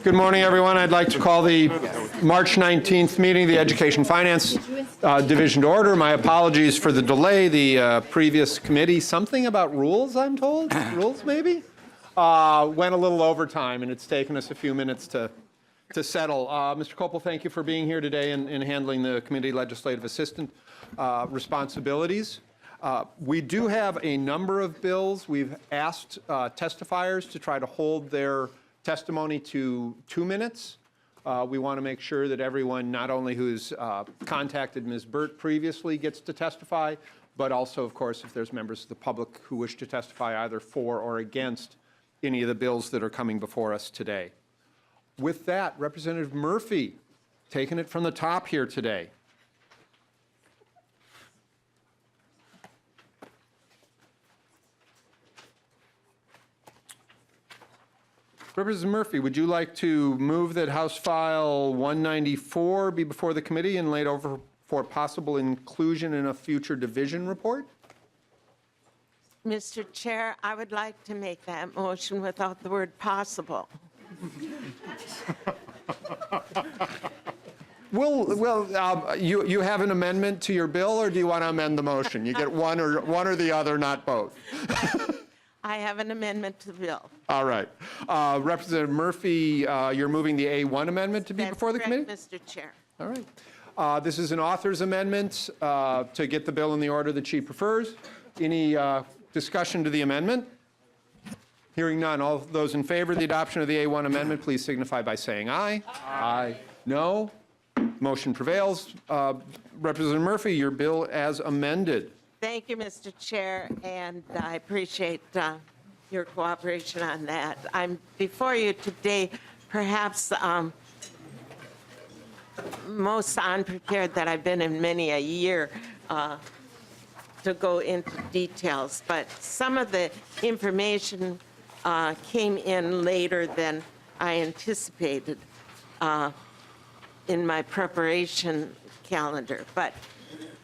Good morning, everyone. I'd like to call the March 19th meeting of the Education Finance Division to order. My apologies for the delay. The previous committee, something about rules, I'm told, rules maybe, went a little overtime, and it's taken us a few minutes to settle. Mr. Kopel, thank you for being here today and handling the committee legislative assistant responsibilities. We do have a number of bills. We've asked testifiers to try to hold their testimony to 2 minutes. We want to make sure that everyone, not only who's contacted Ms. Burt previously, gets to testify, but also, of course, if there's members of the public who wish to testify either for or against any of the bills that are coming before us today. With that, Representative Murphy, taking it from the top here today. Representative Murphy, would you like to move that House File 194 be before the committee and laid over for possible inclusion in a future division report? Mr. Chair, I would like to make that motion without the word possible. You have an amendment to your bill, or do you want to amend the motion? You get one or the other, not both. I have an amendment to the bill. All right. Representative Murphy, you're moving the A1 amendment to be before the committee? That's correct, Mr. Chair. All right. This is an author's amendment to get the bill in the order that she prefers. Any discussion to the amendment? Hearing none. All those in favor of the adoption of the A1 amendment, please signify by saying aye. Aye. No. Motion prevails. Representative Murphy, your bill as amended. Thank you, Mr. Chair, and I appreciate your cooperation on that. I'm before you today, perhaps most unprepared that I've been in many a year to go into details, but some of the information came in later than I anticipated in my preparation calendar. But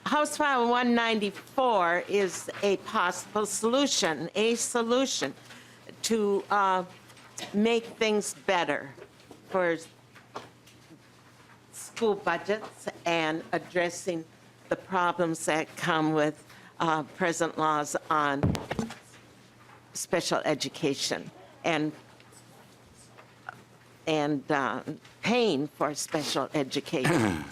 House File 194 is a possible solution, to make things better for school budgets and addressing the problems that come with present laws on special education and paying for special education.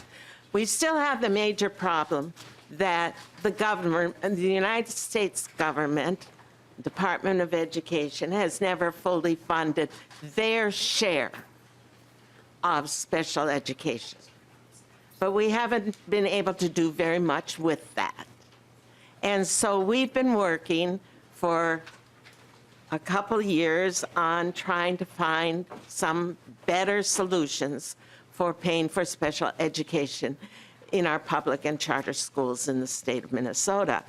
We still have the major problem that the government, the United States government, Department of Education, has never fully funded their share of special education. But we haven't been able to do very much with that. And so we've been working for a couple years on trying to find some better solutions for paying for special education in our public and charter schools in the state of Minnesota.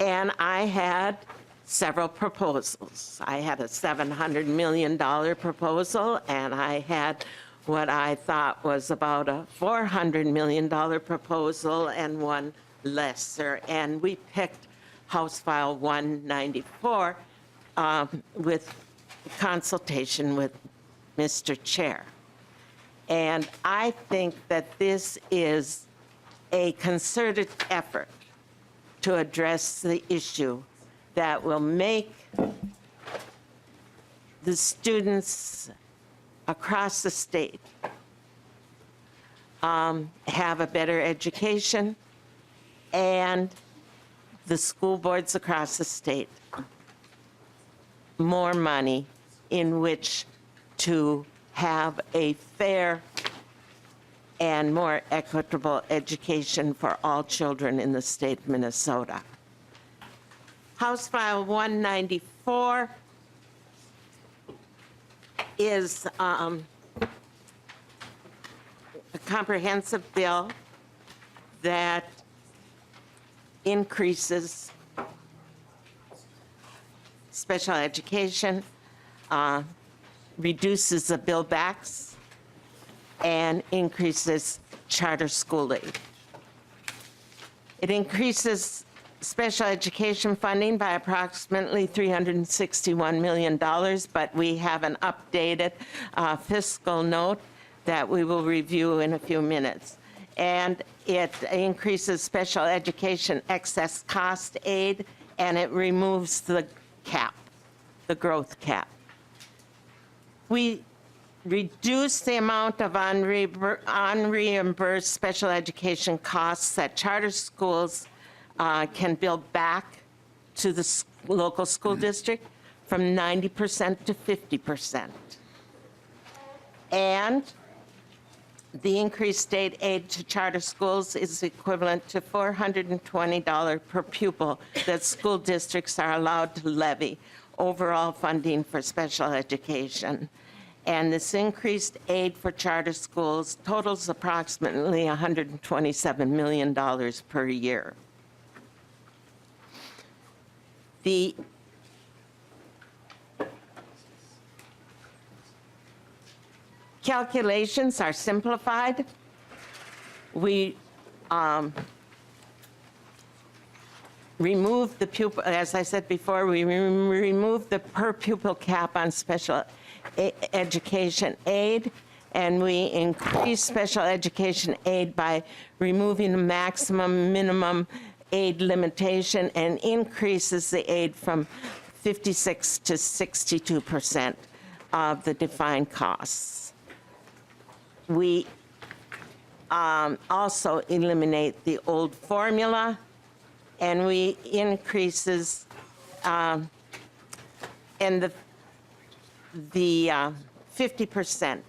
And I had several proposals. I had a $700 million proposal, and I had what I thought was about a $400 million proposal and one lesser. And we picked House File 194 with consultation with Mr. Chair. And I think that this is a concerted effort to address the issue that will make the students across the state have a better education, and the school boards across the state more money in which to have a fair and more equitable education for all children in the state of Minnesota. House File 194 is a comprehensive bill that increases special education, reduces the bill backs, and increases charter school aid. It increases special education funding by approximately $361 million, but we have an updated fiscal note that we will review in a few minutes. And it increases special education excess cost aid, and it removes the cap, the growth cap. We reduce the amount of unreimbursed special education costs that charter schools can bill back to the local school district from 90% to 50%. And the increased state aid to charter schools is equivalent to $420 per pupil that school districts are allowed to levy overall funding for special education. And this increased aid for charter schools totals approximately $127 million per year. The calculations are simplified. We remove the pupil, as I said before, we remove the per pupil cap on special education aid, and we increase special education aid by removing the maximum minimum aid limitation and increases the aid from 56 to 62% of the defined costs. We also eliminate the old formula, and we increases and the 50%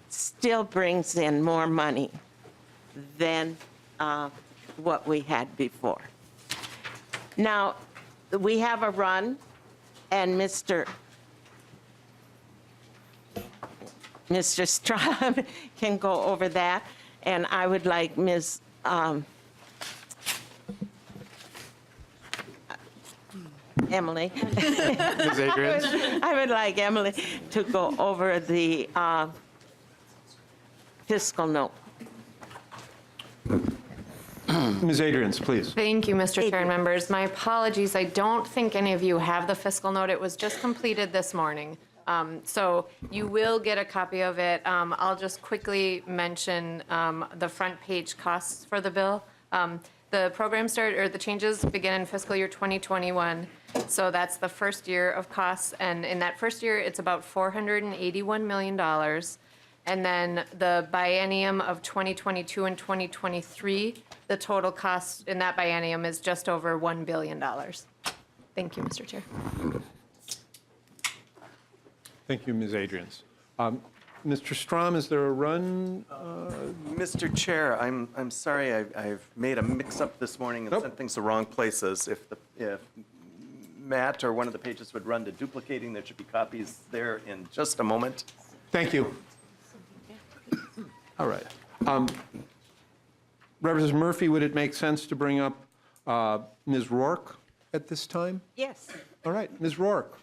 still brings in more money than what we had before. Now, we have a run, and Mr. Straub can go over that, and I would like Ms. Emily. Ms. Adrian? I would like Emily to go over the fiscal note. Ms. Adrians, please. Thank you, Mr. Chair and members. My apologies. I don't think any of you have the fiscal note. It was just completed this morning. So you will get a copy of it. I'll just quickly mention the front page costs for the bill. The program the changes begin in fiscal year 2021. So that's the first year of costs. And in that first year, it's about $481 million. And then the biennium of 2022 and 2023, the total cost in that biennium is just over $1 billion. Thank you, Mr. Chair. Thank you, Ms. Adrians. Mr. Strom, is there a run? Mr. Chair, I'm sorry I've made a mix-up this morning and sent things to wrong places. If Matt or one of the pages would run to duplicating, there should be copies there in just a moment. Thank you. All right. Representative Murphy, would it make sense to bring up Ms. Rourke at this time? Yes. All right, Ms. Rourke.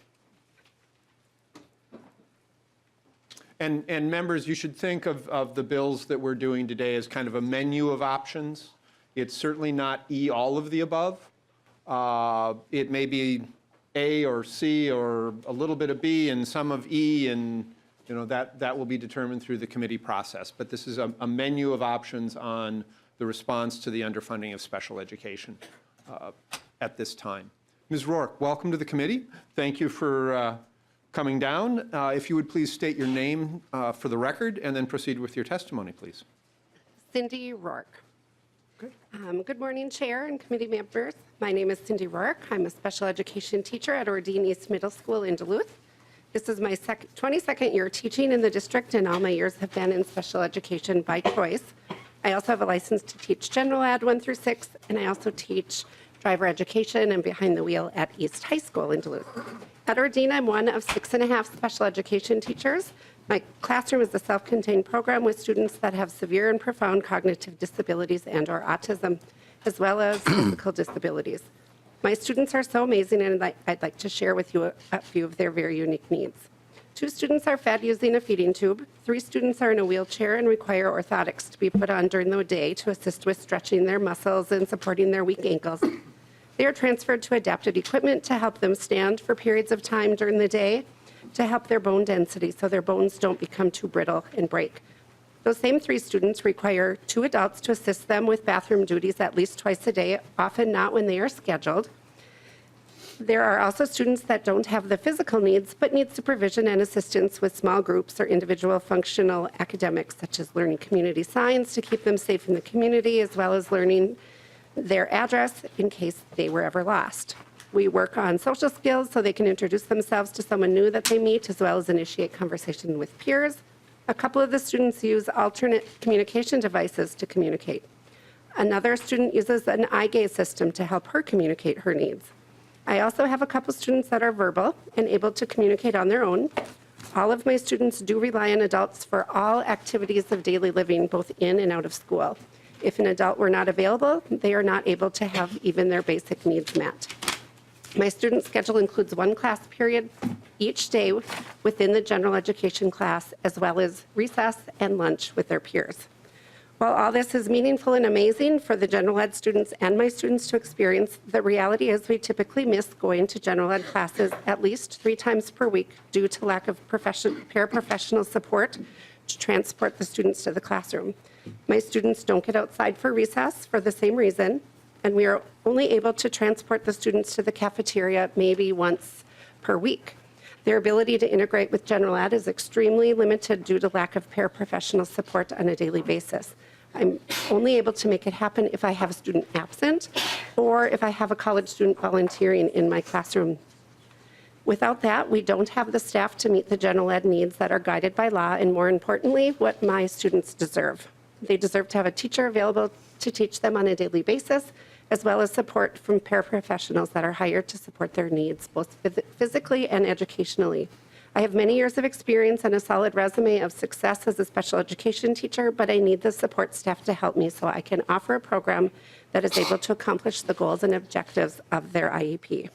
And members, you should think of the bills that we're doing today as kind of a menu of options. It's certainly not E, all of the above. It may be A or C or a little bit of B and some of E, and that will be determined through the committee process. But this is a menu of options on the response to the underfunding of special education at this time. Ms. Rourke, welcome to the committee. Thank you for coming down. If you would please state your name for the record and then proceed with your testimony, please. Cindy Rourke. Okay. Good morning, Chair and committee members. My name is Cindy Rourke. I'm a special education teacher at Ordine East Middle School in Duluth. This is my 22nd year teaching in the district, and all my years have been in special education by choice. I also have a license to teach general ed 1 through 6, and I also teach driver education and behind the wheel at East High School in Duluth. At Ordine, I'm one of 6.5 special education teachers. My classroom is a self-contained program with students that have severe and profound cognitive disabilities and/or autism, as well as physical disabilities. My students are so amazing, and I'd like to share with you a few of their very unique needs. 2 students are fed using a feeding tube. 3 students are in a wheelchair and require orthotics to be put on during the day to assist with stretching their muscles and supporting their weak ankles. They are transferred to adapted equipment to help them stand for periods of time during the day to help their bone density so their bones don't become too brittle and break. Those same 3 students require 2 adults to assist them with bathroom duties at least twice a day, often not when they are scheduled. There are also students that don't have the physical needs, but need supervision and assistance with small groups or individual functional academics, such as learning community signs to keep them safe in the community, as well as learning their address in case they were ever lost. We work on social skills so they can introduce themselves to someone new that they meet, as well as initiate conversation with peers. A couple of the students use alternate communication devices to communicate. Another student uses an eye gaze system to help her communicate her needs. I also have a couple students that are verbal and able to communicate on their own. All of my students do rely on adults for all activities of daily living, both in and out of school. If an adult were not available, they are not able to have even their basic needs met. My student schedule includes 1 class period each day within the general education class, as well as recess and lunch with their peers. While all this is meaningful and amazing for the general ed students and my students to experience, the reality is we typically miss going to general ed classes at least 3 times per week due to lack of paraprofessional support to transport the students to the classroom. My students don't get outside for recess for the same reason, and we are only able to transport the students to the cafeteria maybe once per week. Their ability to integrate with general ed is extremely limited due to lack of paraprofessional support on a daily basis. I'm only able to make it happen if I have a student absent or if I have a college student volunteering in my classroom. Without that, we don't have the staff to meet the general ed needs that are guided by law, and more importantly, what my students deserve. They deserve to have a teacher available to teach them on a daily basis, as well as support from paraprofessionals that are hired to support their needs, both physically and educationally. I have many years of experience and a solid resume of success as a special education teacher, but I need the support staff to help me so I can offer a program that is able to accomplish the goals and objectives of their IEP.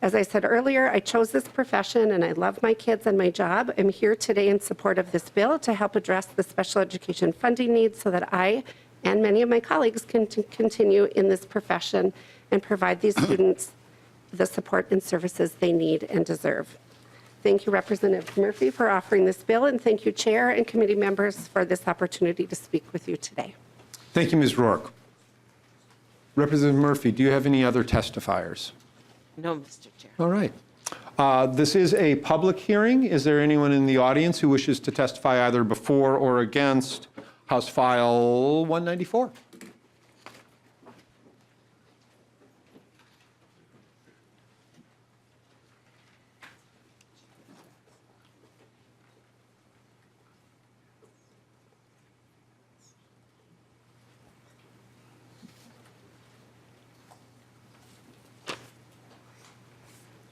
As I said earlier, I chose this profession and I love my kids and my job. I'm here today in support of this bill to help address the special education funding needs so that I and many of my colleagues can continue in this profession and provide these students the support and services they need and deserve. Thank you, Representative Murphy, for offering this bill, and thank you, Chair and committee members, for this opportunity to speak with you today. Thank you, Ms. Rourke. Representative Murphy, do you have any other testifiers? No, Mr. Chair. All right. This is a public hearing. Is there anyone in the audience who wishes to testify either before or against House File 194?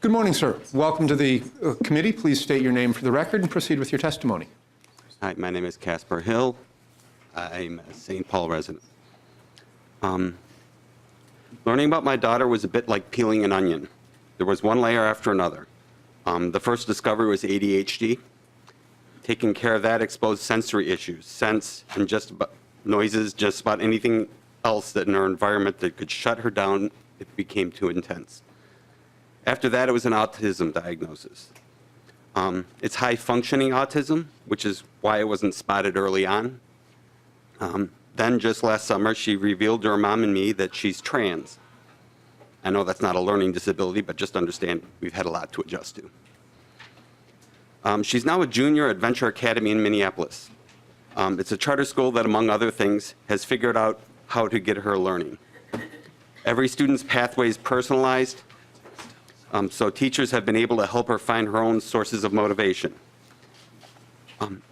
Good morning, sir. Welcome to the committee. Please state your name for the record and proceed with your testimony. Hi, my name is Casper Hill. I'm a St. Paul resident. Learning about my daughter was a bit like peeling an onion. There was one layer after another. The first discovery was ADHD. Taking care of that exposed sensory issues, sense and just about noises, just about anything else that in her environment that could shut her down if it became too intense. After that, it was an autism diagnosis. It's high-functioning autism, which is why it wasn't spotted early on. Then, just last summer, she revealed to her mom and me that she's trans. I know that's not a learning disability, but just understand we've had a lot to adjust to. She's now a junior at Venture Academy in Minneapolis. It's a charter school that, among other things, has figured out how to get her learning. Every student's pathway is personalized, so teachers have been able to help her find her own sources of motivation.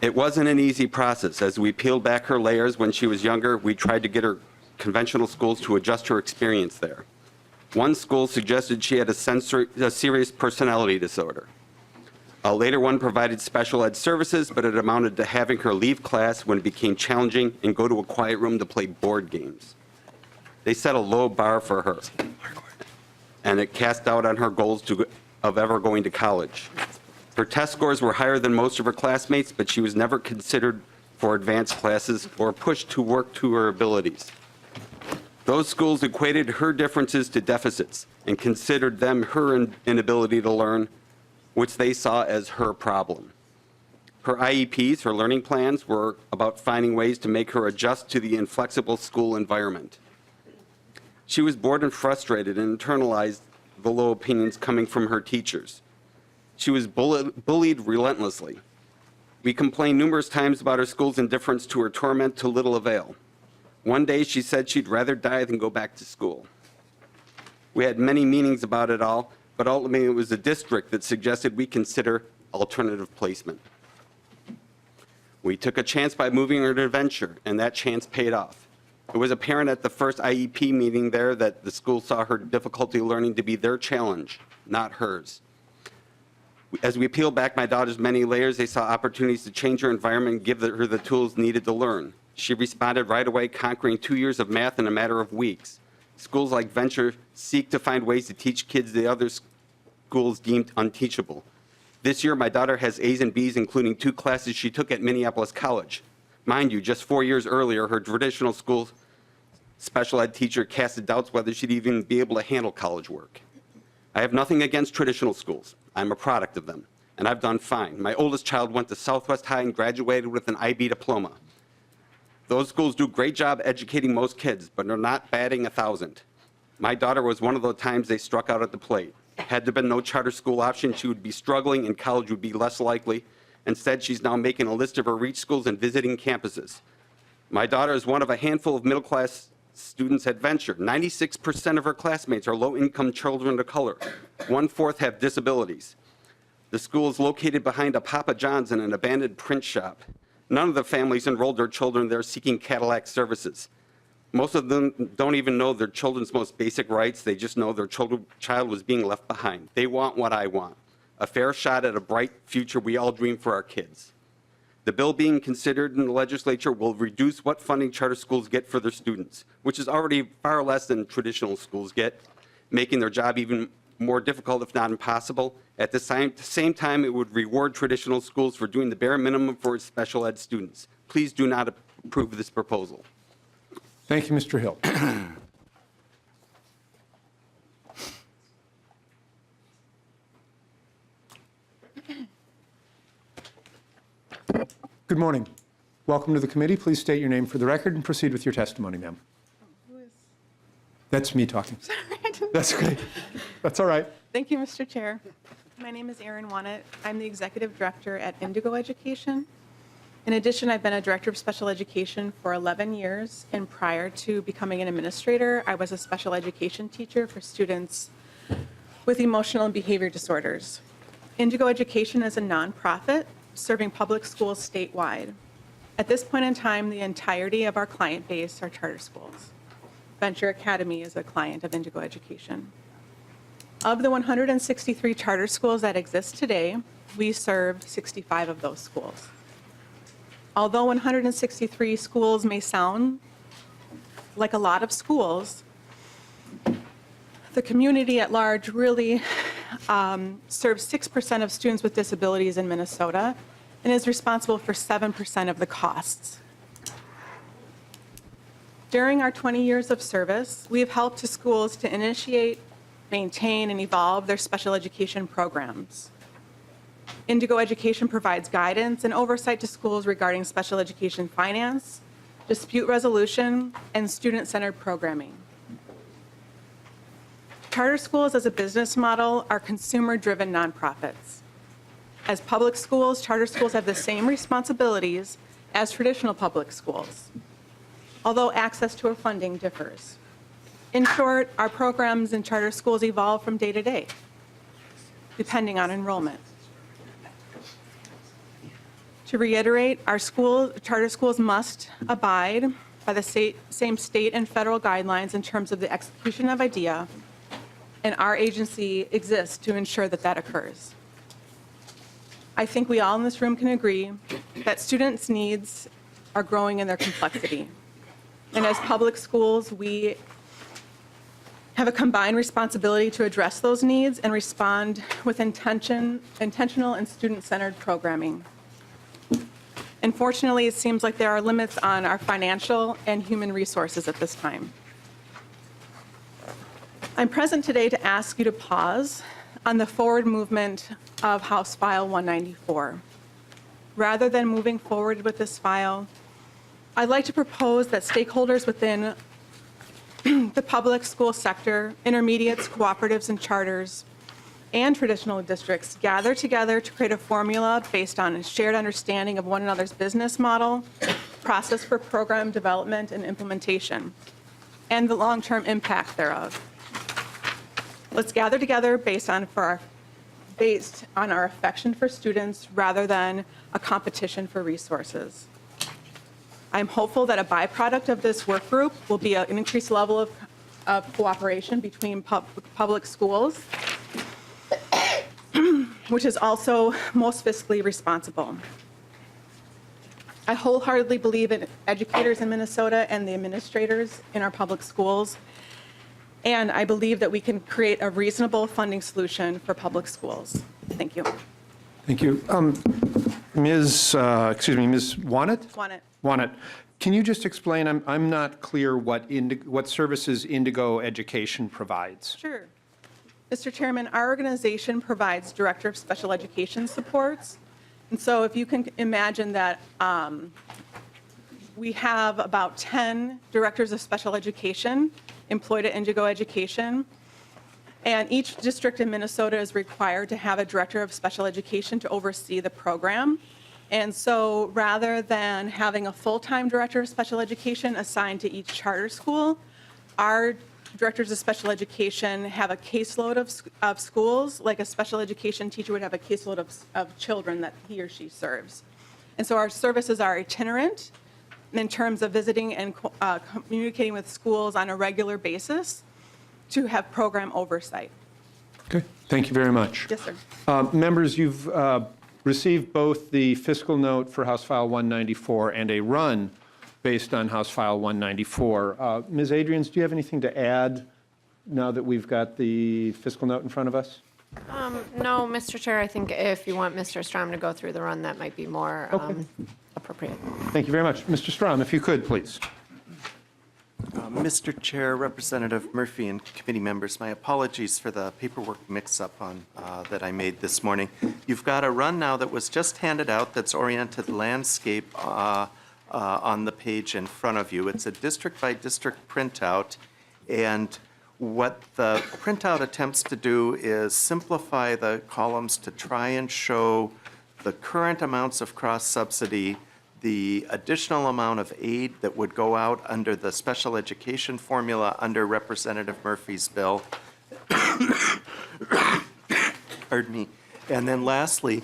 It wasn't an easy process. As we peeled back her layers when she was younger, we tried to get her conventional schools to adjust her experience there. One school suggested she had a serious personality disorder. A later one provided special ed services, but it amounted to having her leave class when it became challenging and go to a quiet room to play board games. They set a low bar for her, and it cast doubt on her goals of ever going to college. Her test scores were higher than most of her classmates, but she was never considered for advanced classes or pushed to work to her abilities. Those schools equated her differences to deficits and considered them her inability to learn, which they saw as her problem. Her IEPs, her learning plans, were about finding ways to make her adjust to the inflexible school environment. She was bored and frustrated and internalized the low opinions coming from her teachers. She was bullied relentlessly. We complained numerous times about her school's indifference to her torment to little avail. One day she said she'd rather die than go back to school. We had many meetings about it all, but ultimately it was the district that suggested we consider alternative placement. We took a chance by moving her to Venture, and that chance paid off. It was apparent at the first IEP meeting there that the school saw her difficulty learning to be their challenge, not hers. As we peeled back my daughter's many layers, they saw opportunities to change her environment and give her the tools needed to learn. She responded right away, conquering 2 years of math in a matter of weeks. Schools like Venture seek to find ways to teach kids the other schools deemed unteachable. This year, my daughter has A's and B's, including 2 classes she took at Minneapolis College. Mind you, just 4 years earlier, her traditional school special ed teacher casted doubts whether she'd even be able to handle college work. I have nothing against traditional schools. I'm a product of them, and I've done fine. My oldest child went to Southwest High and graduated with an IB diploma. Those schools do a great job educating most kids, but they're not batting 1,000. My daughter was one of those times they struck out at the plate. Had there been no charter school option, she would be struggling and college would be less likely. Instead, she's now making a list of her reach schools and visiting campuses. My daughter is one of a handful of middle-class students at Venture. 96% of her classmates are low-income children of color. 1/4 have disabilities. The school is located behind a Papa John's and an abandoned print shop. None of the families enrolled their children there seeking Cadillac services. Most of them don't even know their children's most basic rights. They just know their child was being left behind. They want what I want, a fair shot at a bright future we all dream for our kids. The bill being considered in the legislature will reduce what funding charter schools get for their students, which is already far less than traditional schools get, making their job even more difficult, if not impossible. At the same time, it would reward traditional schools for doing the bare minimum for its special ed students. Please do not approve this proposal. Thank you, Mr. Hill. Good morning. Welcome to the committee. Please state your name for the record and proceed with your testimony, ma'am. That's me talking. Sorry. That's okay. That's all right. Thank you, Mr. Chair. My name is Erin Wannett. I'm the Executive Director at Indigo Education. In addition, I've been a Director of Special Education for 11 years, and prior to becoming an administrator, I was a special education teacher for students with emotional and behavior disorders. Indigo Education is a nonprofit serving public schools statewide. At this point in time, the entirety of our client base are charter schools. Venture Academy is a client of Indigo Education. Of the 163 charter schools that exist today, we serve 65 of those schools. Although 163 schools may sound like a lot of schools, the community at large really serves 6% of students with disabilities in Minnesota and is responsible for 7% of the costs. During our 20 years of service, we have helped schools to initiate, maintain, and evolve their special education programs. Indigo Education provides guidance and oversight to schools regarding special education finance, dispute resolution, and student-centered programming. Charter schools as a business model are consumer-driven nonprofits. As public schools, charter schools have the same responsibilities as traditional public schools, although access to our funding differs. In short, our programs in charter schools evolve from day to day, depending on enrollment. To reiterate, our charter schools must abide by the same state and federal guidelines in terms of the execution of IDEA, and our agency exists to ensure that that occurs. I think we all in this room can agree that students' needs are growing in their complexity. And as public schools, we have a combined responsibility to address those needs and respond with intentional and student-centered programming. Unfortunately, it seems like there are limits on our financial and human resources at this time. I'm present today to ask you to pause on the forward movement of House File 194. Rather than moving forward with this file, I'd like to propose that stakeholders within the public school sector, intermediates, cooperatives, and charters, and traditional districts gather together to create a formula based on a shared understanding of one another's business model, process for program development and implementation, and the long-term impact thereof. Let's gather together based on our affection for students rather than a competition for resources. I'm hopeful that a byproduct of this work group will be an increased level of cooperation between public schools, which is also most fiscally responsible. I wholeheartedly believe in educators in Minnesota and the administrators in our public schools, and I believe that we can create a reasonable funding solution for public schools. Thank you. Thank you. Ms. Wannett? Wannett, can you just explain, I'm not clear what services Indigo Education provides? Sure. Mr. Chairman, our organization provides Director of Special Education supports. And so if you can imagine that we have about 10 Directors of Special Education employed at Indigo Education. And each district in Minnesota is required to have a Director of Special Education to oversee the program. And so rather than having a full-time Director of Special Education assigned to each charter school, our Directors of Special Education have a caseload of schools, like a special education teacher would have a caseload of children that he or she serves. And so our services are itinerant in terms of visiting and communicating with schools on a regular basis to have program oversight. Okay, thank you very much. Yes, sir. Members, you've received both the fiscal note for House File 194 and a run based on House File 194. Ms. Adrians, do you have anything to add now that we've got the fiscal note in front of us? No, Mr. Chair, I think if you want Mr. Strom to go through the run, that might be more appropriate. Thank you very much. Mr. Strom, if you could, please. Mr. Chair, Representative Murphy, and committee members, my apologies for the paperwork mix-up that I made this morning. You've got a run now that was just handed out that's oriented landscape on the page in front of you. It's a district-by-district printout, and what the printout attempts to do is simplify the columns to try and show the current amounts of cross-subsidy, the additional amount of aid that would go out under the special education formula under Representative Murphy's bill. Pardon me. And then lastly,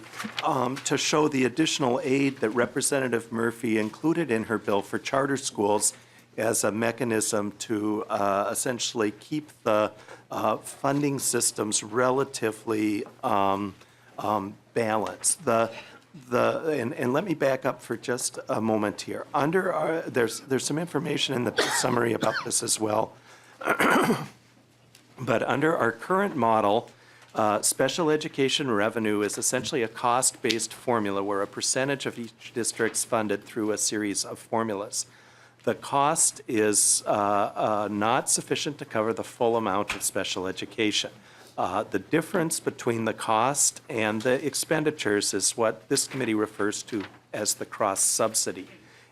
to show the additional aid that Representative Murphy included in her bill for charter schools as a mechanism to essentially keep the funding systems relatively balanced. And let me back up for just a moment here. There's some information in the summary about this as well. But under our current model, special education revenue is essentially a cost-based formula where a percentage of each district's funded through a series of formulas. The cost is not sufficient to cover the full amount of special education. The difference between the cost and the expenditures is what this committee refers to as the cross-subsidy.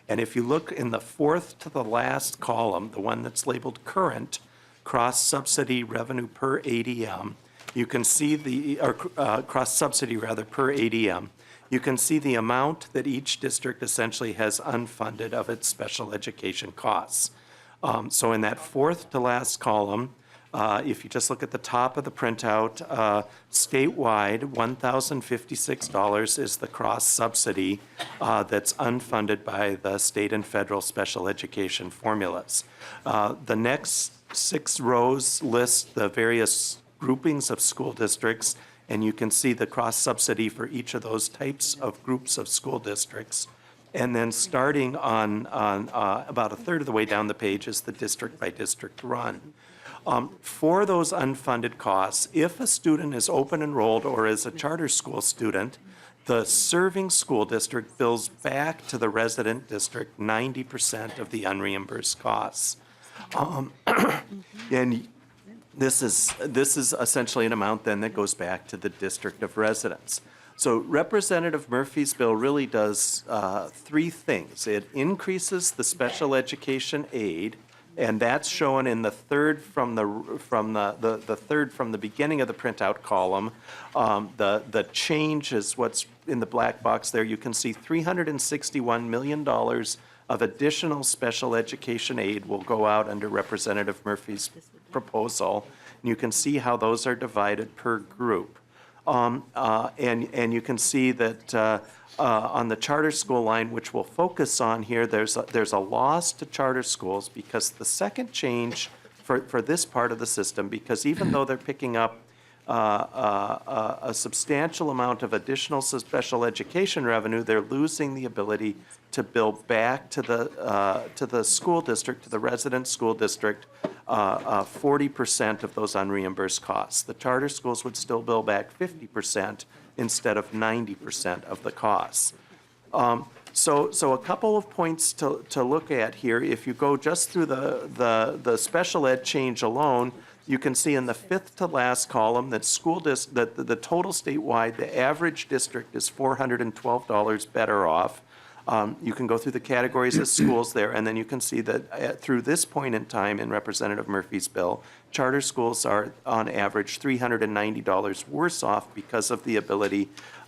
And if you look in the fourth to the last column, the one that's labeled current, cross-subsidy revenue per ADM, you can see the, or cross-subsidy rather, per ADM. You can see the amount that each district essentially has unfunded of its special education costs. So in that fourth to last column, if you just look at the top of the printout, statewide, $1,056 is the cross-subsidy that's unfunded by the state and federal special education formulas. The next 6 rows list the various groupings of school districts, and you can see the cross-subsidy for each of those types of groups of school districts. And then starting on about a third of the way down the page is the district-by-district run. For those unfunded costs, if a student is open enrolled or is a charter school student, the serving school district bills back to the resident district 90% of the unreimbursed costs. And This is essentially an amount then that goes back to the district of residence. So Representative Murphy's bill really does three things. It increases the special education aid, and that's shown in the third from the third from the beginning of the printout column. The change is what's in the black box there. You can see $361 million of additional special education aid will go out under Representative Murphy's proposal. And you can see how those are divided per group. And you can see that on the charter school line, which we'll focus on here, there's a loss to charter schools because the second change for this part of the system, because even though they're picking up a substantial amount of additional special education revenue, they're losing the ability to bill back to the school district, to the resident school district, 40% of those unreimbursed costs. The charter schools would still bill back 50% instead of 90% of the costs. So a couple of points to look at here. If you go just through the special ed change alone, you can see in the fifth to last column that the total statewide, the average district is $412 better off. You can go through the categories of schools there, and then you can see that through this point in time in Representative Murphy's bill, charter schools are on average $390 worse off because of the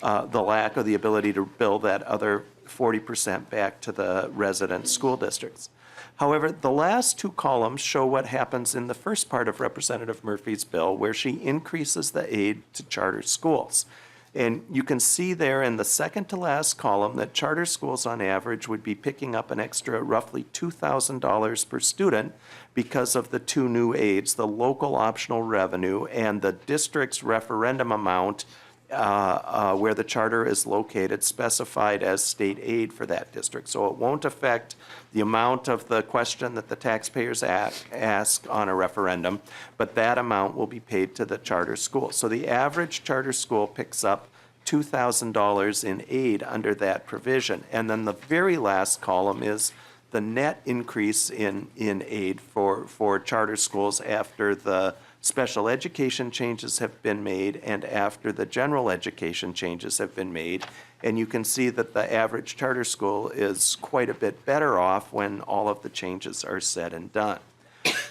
lack of the ability to bill that other 40% back to the resident school districts. However, the last two columns show what happens in the first part of Representative Murphy's bill, where she increases the aid to charter schools. And you can see there in the second to last column that charter schools on average would be picking up an extra roughly $2,000 per student because of the two new aids, the local optional revenue and the district's referendum amount where the charter is located specified as state aid for that district. So it won't affect the amount of the question that the taxpayers ask on a referendum, but that amount will be paid to the charter school. So the average charter school picks up $2,000 in aid under that provision. And then the very last column is the net increase in aid for charter schools after the special education changes have been made and after the general education changes have been made. And you can see that the average charter school is quite a bit better off when all of the changes are said and done.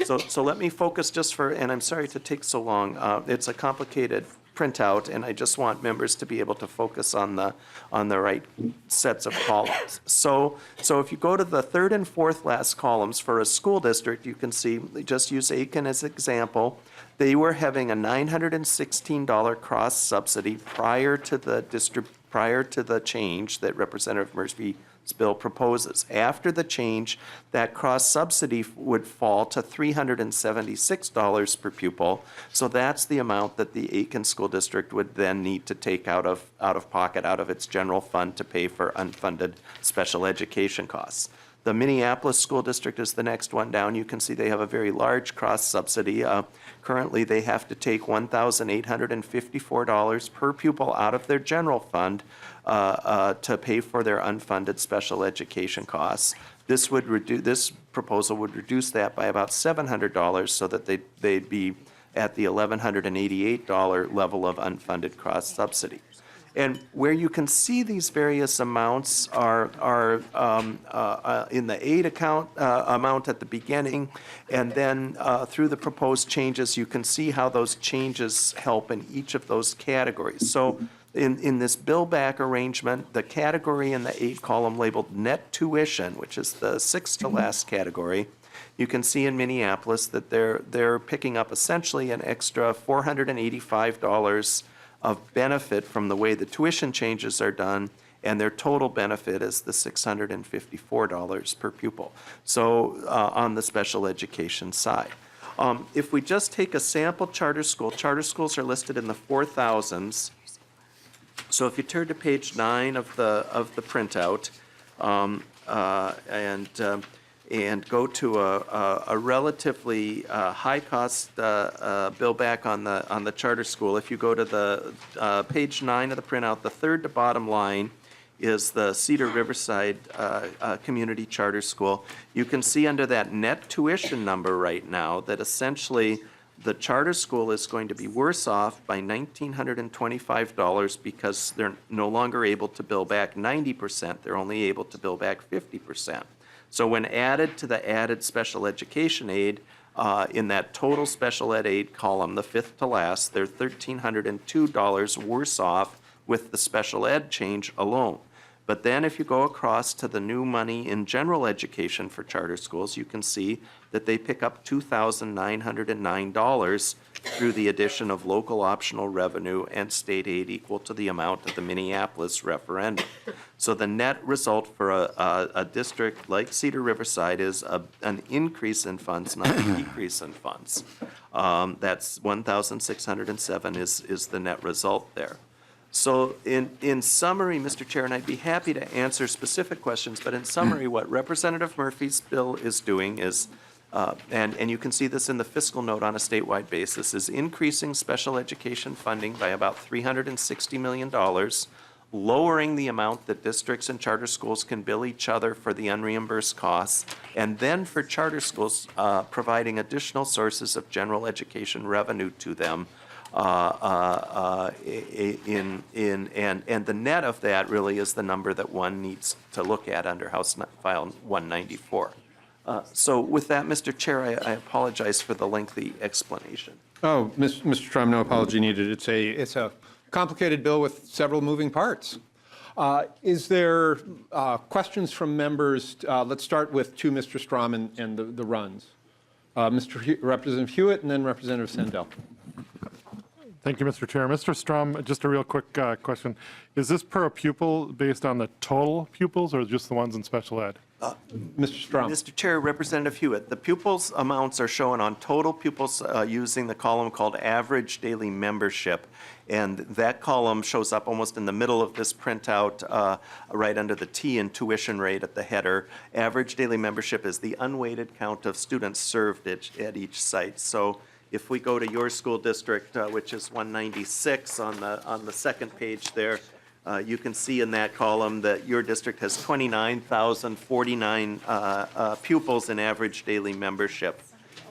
So let me focus and I'm sorry to take so long, it's a complicated printout, and I just want members to be able to focus on the right sets of columns. So if you go to the third and fourth last columns for a school district, you can see, just use Aiken as an example, they were having a $916 cross subsidy prior to the change that Representative Murphy's bill proposes. After the change, that cross subsidy would fall to $376 per pupil. So that's the amount that the Aiken School District would then need to take out of pocket, out of its general fund to pay for unfunded special education costs. The Minneapolis School District is the next one down. You can see they have a very large cross subsidy. Currently, they have to take $1,854 per pupil out of their general fund to pay for their unfunded special education costs. This proposal would reduce that by about $700 so that they'd be at the $1,188 level of unfunded cross subsidy. And where you can see these various amounts are in the aid account amount at the beginning, and then through the proposed changes, you can see how those changes help in each of those categories. So in this bill back arrangement, the category in the aid column labeled net tuition, which is the sixth to last category, you can see in Minneapolis that they're picking up essentially an extra $485 of benefit from the way the tuition changes are done, and their total benefit is the $654 per pupil. So on the special education side. If we just take a sample charter schools are listed in the 4,000s. So if you turn to page 9 of the printout, and go to a relatively high-cost bill back on the charter school. If you go to the page 9 of the printout, the third to bottom line is the Cedar Riverside Community Charter School. You can see under that net tuition number right now that essentially the charter school is going to be worse off by $1,925 because they're no longer able to bill back 90%. They're only able to bill back 50%. So when added to the added special education aid, in that total special ed aid column, the fifth to last, they're $1,302 worse off with the special ed change alone. But then if you go across to the new money in general education for charter schools, you can see that they pick up $2,909 through the addition of local optional revenue and state aid equal to the amount of the Minneapolis referendum. So the net result for a district like Cedar Riverside is an increase in funds, not a decrease in funds. That's 1,607 is the net result there. So in summary, Mr. Chair, and I'd be happy to answer specific questions, but in summary, what Representative Murphy's bill is doing is, and you can see this in the fiscal note on a statewide basis, is increasing special education funding by about $360 million, lowering the amount that districts and charter schools can bill each other for the unreimbursed costs, and then for charter schools, providing additional sources of general education revenue to them. And the net of that really is the number that one needs to look at under House File 194. So with that, Mr. Chair, I apologize for the lengthy explanation. Oh, Mr. Trump, no apology needed. It's a complicated bill with several moving parts. Is there questions from members? Let's start with Mr. Strom and the runs. Representative Hewitt and then Representative Sandell. Thank you, Mr. Chair. Mr. Strom, just a real quick question. Is this per pupil based on the total pupils or just the ones in special ed? Mr. Strom. Mr. Chair, Representative Hewitt, the pupils amounts are shown on total pupils using the column called average daily membership. And that column shows up almost in the middle of this printout, right under the T in tuition rate at the header. Average daily membership is the unweighted count of students served at each site. So if we go to your school district, which is 196 on the second page there, you can see in that column that your district has 29,049 pupils in average daily membership.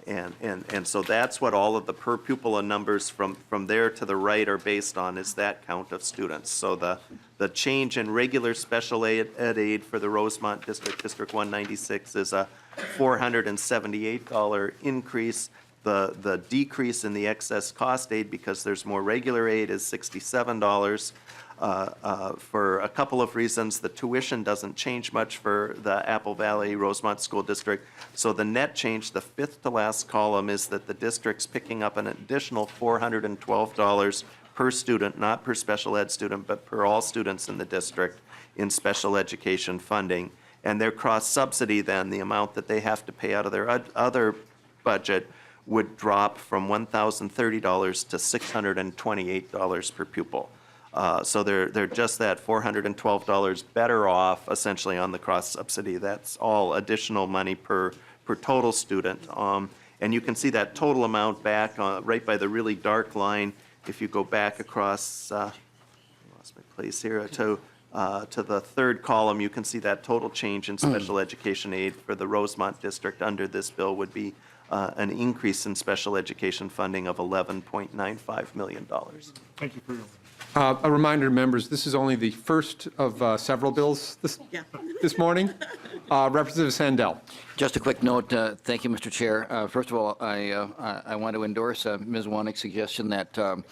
And so that's what all of the per pupil numbers from there to the right are based on, is that count of students. So the change in regular special ed aid for the Rosemont District, District 196, is a $478 increase. The decrease in the excess cost aid, because there's more regular aid, is $67. For a couple of reasons, the tuition doesn't change much for the Apple Valley Rosemont School District. So the net change, the fifth to last column, is that the district's picking up an additional $412 per student, not per special ed student, but per all students in the district in special education funding. And their cross-subsidy then, the amount that they have to pay out of their other budget, would drop from $1,030 to $628 per pupil. So they're just that $412 better off essentially on the cross subsidy. That's all additional money per total student. And you can see that total amount back right by the really dark line. If you go back across, I lost my place here, to the third column, you can see that total change in special education aid for the Rosemont District under this bill would be an increase in special education funding of $11.95 million. Thank you for your. A reminder to members, this is only the first of several bills this morning. Representative Sandell. Just a quick note. Thank you, Mr. Chair. First of all, I want to endorse Ms. Wanick's suggestion that the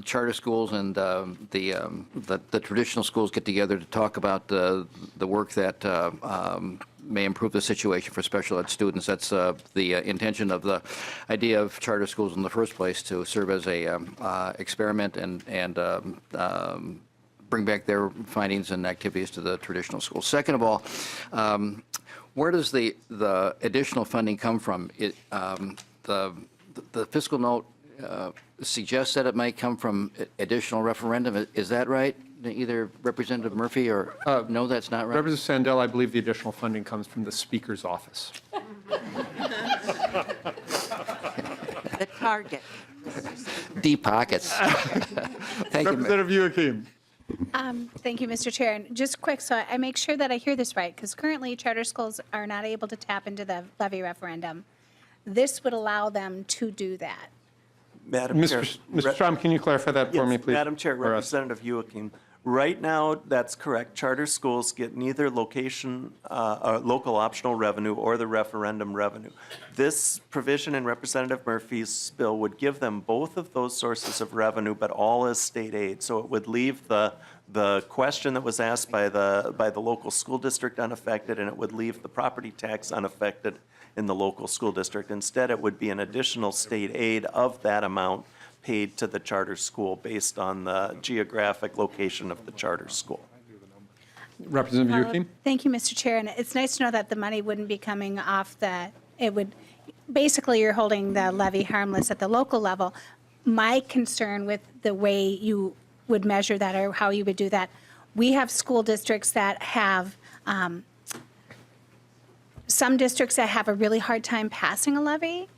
charter schools and the traditional schools get together to talk about the work that may improve the situation for special ed students. That's the intention of the idea of charter schools in the first place, to serve as a experiment and bring back their findings and activities to the traditional schools. Second of all, where does the additional funding come from? The fiscal note suggests that it might come from additional referendum. Is that right? Either Representative Murphy or no, that's not right. Representative Sandell, I believe the additional funding comes from the Speaker's office. The target. Deep pockets. Thank you. Representative Joachim. Thank you, Mr. Chair. And just quick, so I make sure that I hear this right, because currently charter schools are not able to tap into the levy referendum. this would allow them to do that. Madam Chair. Mr. Strom, can you clarify that for Yes, me, please? Madam Chair, Or us? Representative Joachim. Right now, that's correct. Charter schools get neither local optional revenue or the referendum revenue. This provision in Representative Murphy's bill would give them both of those sources of revenue, but all as state aid. So it would leave the question that was asked by the local school district unaffected, and it would leave the property tax unaffected in the local school district. Instead, it would be an additional state aid of that amount paid to the charter school based on the geographic location of the charter school. Representative Joachim? Thank you, Mr. Chair. And it's nice to know that the money wouldn't be coming off it would, basically you're holding the levy harmless at the local level. My concern with the way you would measure that or how you would do that, we have school districts that have, some districts that have a really hard time passing a levy,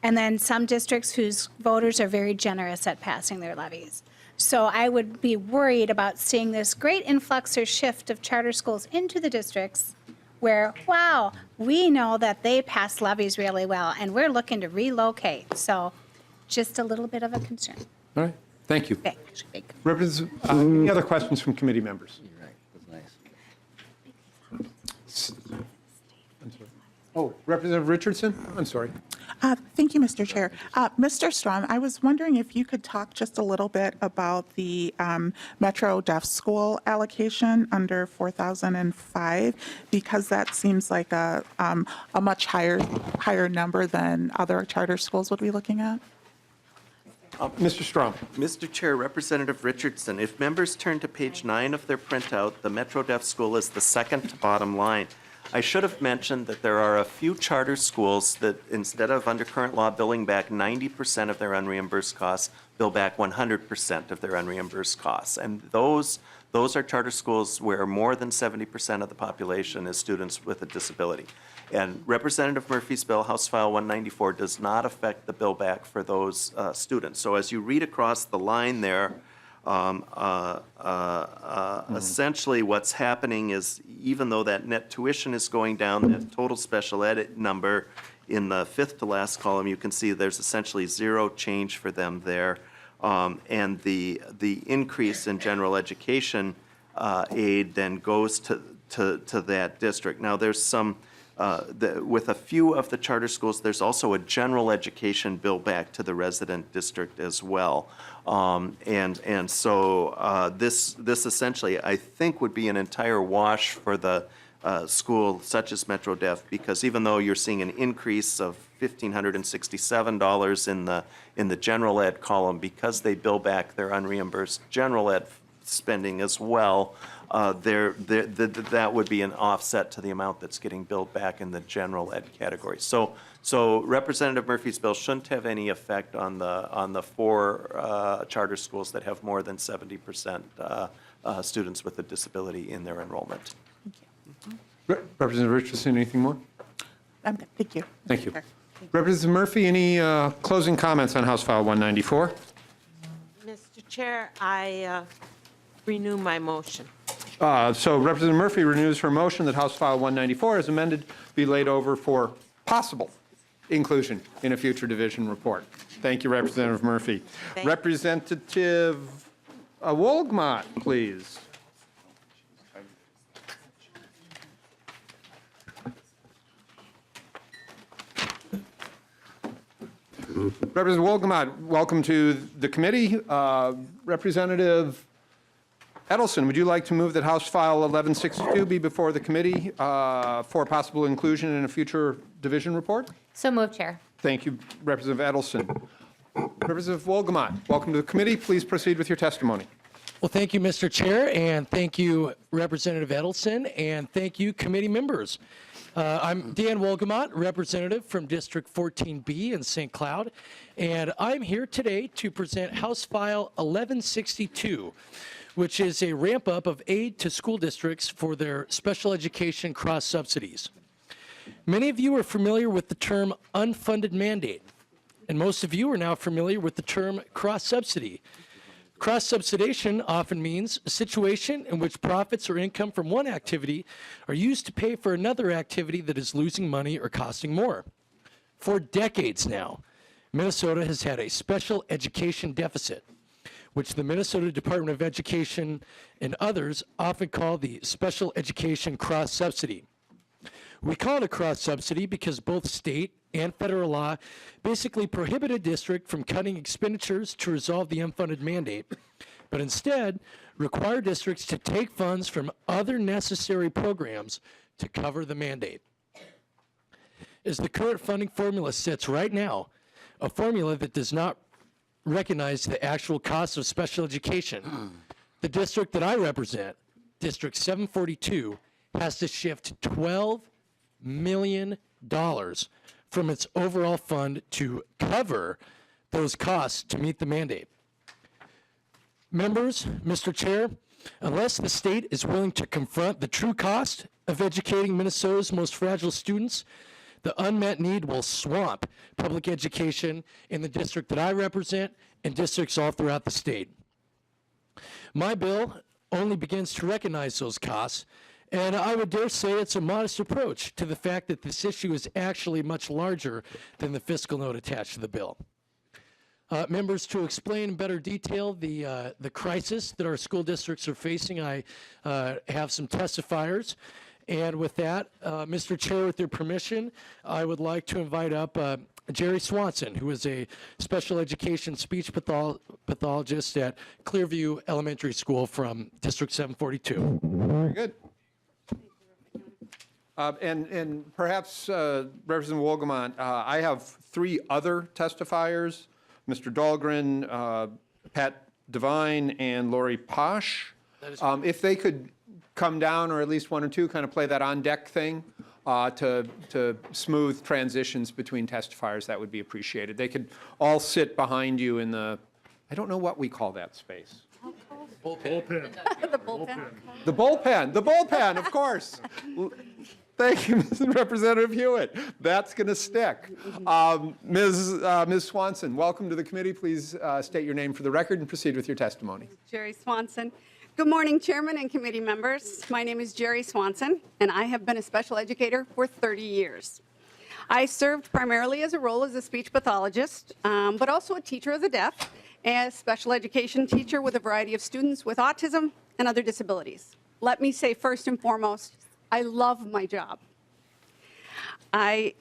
and then some districts whose voters are very generous at passing their levies. So I would be worried about seeing this great influx or shift of charter schools into the districts where, wow, we know that they pass levies really well, and we're looking to relocate. So just a little bit of a concern. All right, thank you. Big. Any other questions from committee members? You're right, that's nice. Oh, Representative Richardson? I'm sorry. Thank you, Mr. Chair. Mr. Strom, I was wondering if you could talk just a little bit about the Metro Deaf School allocation under 4005, because that seems like a much higher number than other charter schools would be looking at. Mr. Strom? Mr. Chair, Representative Richardson, if members turn to page 9 of their printout, the Metro Deaf School is the second to bottom line. I should have mentioned that there are a few charter schools that, instead of under current law billing back 90% of their unreimbursed costs, bill back 100% of their unreimbursed costs. And those are charter schools where more than 70% of the population is students with a disability. And Representative Murphy's bill, House File 194, does not affect the bill back for those students. So as you read across the line there, essentially what's happening is, even though that net tuition is going down, that total special ed number in the fifth to last column, you can see there's essentially zero change for them there. And the increase in general education aid then goes to that district. Now, there's some, with a few of the charter schools, there's also a general education bill back to the resident district as well. And so this essentially, I think, would be an entire wash for the school such as Metro Deaf, because even though you're seeing an increase of $1,567 in the general ed column, because they bill back their unreimbursed general ed spending as well, that would be an offset to the amount that's getting billed back in the general ed category. So Representative Murphy's bill shouldn't have any effect on the four charter schools that have more than 70% students with a disability in their enrollment. Representative Richardson, anything more? I'm good. Thank you. Thank you. Sure. Representative Murphy, any closing comments on House File 194? Mr. Chair, I renew my motion. So Representative Murphy renews her motion that House File 194, as amended, be laid over for possible inclusion in a future division report. Thank you, Representative Murphy. Thank you. Representative Wolgamott, please. Representative Wolgamott, welcome to the committee. Representative Edelson, would you like to move that House File 1162 be before the committee for possible inclusion in a future division report? So moved, Chair. Thank you, Representative Edelson. Representative Wolgamott, welcome to the committee. Please proceed with your testimony. Well, thank you, Mr. Chair, and thank you, Representative Edelson, and thank you, committee members. I'm Dan Wolgamott, representative from District 14B in St. Cloud, and I'm here today to present House File 1162, which is a ramp up of aid to school districts for their special education cross subsidies. Many of you are familiar with the term unfunded mandate, and most of you are now familiar with the term cross subsidy. Cross-subsidization often means a situation in which profits or income from one activity are used to pay for another activity that is losing money or costing more. For decades now, Minnesota has had a special education deficit, which the Minnesota Department of Education and others often call the special education cross-subsidy. We call it a cross-subsidy because both state and federal law basically prohibit a district from cutting expenditures to resolve the unfunded mandate, but instead require districts to take funds from other necessary programs to cover the mandate. As the current funding formula sits right now, a formula that does not recognize the actual cost of special education, the district that I represent, District 742, has to shift $12 million from its overall fund to cover those costs to meet the mandate. Members, Mr. Chair, unless the state is willing to confront the true cost of educating Minnesota's most fragile students, the unmet need will swamp public education in the district that I represent and districts all throughout the state. My bill only begins to recognize those costs, and I would dare say it's a modest approach to the fact that this issue is actually much larger than the fiscal note attached to the bill. Members, to explain in better detail the crisis that our school districts are facing, I have some testifiers. And with that, Mr. Chair, with your permission, I would like to invite up Jerry Swanson, who is a special education speech pathologist at Clearview Elementary School from District 742. Very good. And perhaps, Representative Wolgamott, I have 3 other testifiers, Mr. Dahlgren, Pat Devine, and Lori Posh. If they could come down, or at least 1 or 2, kind of play that on-deck thing to smooth transitions between testifiers, that would be appreciated. They could all sit behind you in the, I don't know what we call that space. Bullpen. The bullpen, of course. Thank you, Representative Hewitt. That's going to stick. Ms. Swanson, welcome to the committee. Please state your name for the record and proceed with your testimony. Jerry Swanson. Good morning, Chairman and committee members. My name is Jerry Swanson, and I have been a special educator for 30 years. I served primarily as a role as a speech pathologist, but also a teacher of the deaf, and a special education teacher with a variety of students with autism and other disabilities. Let me say first and foremost, I love my job. I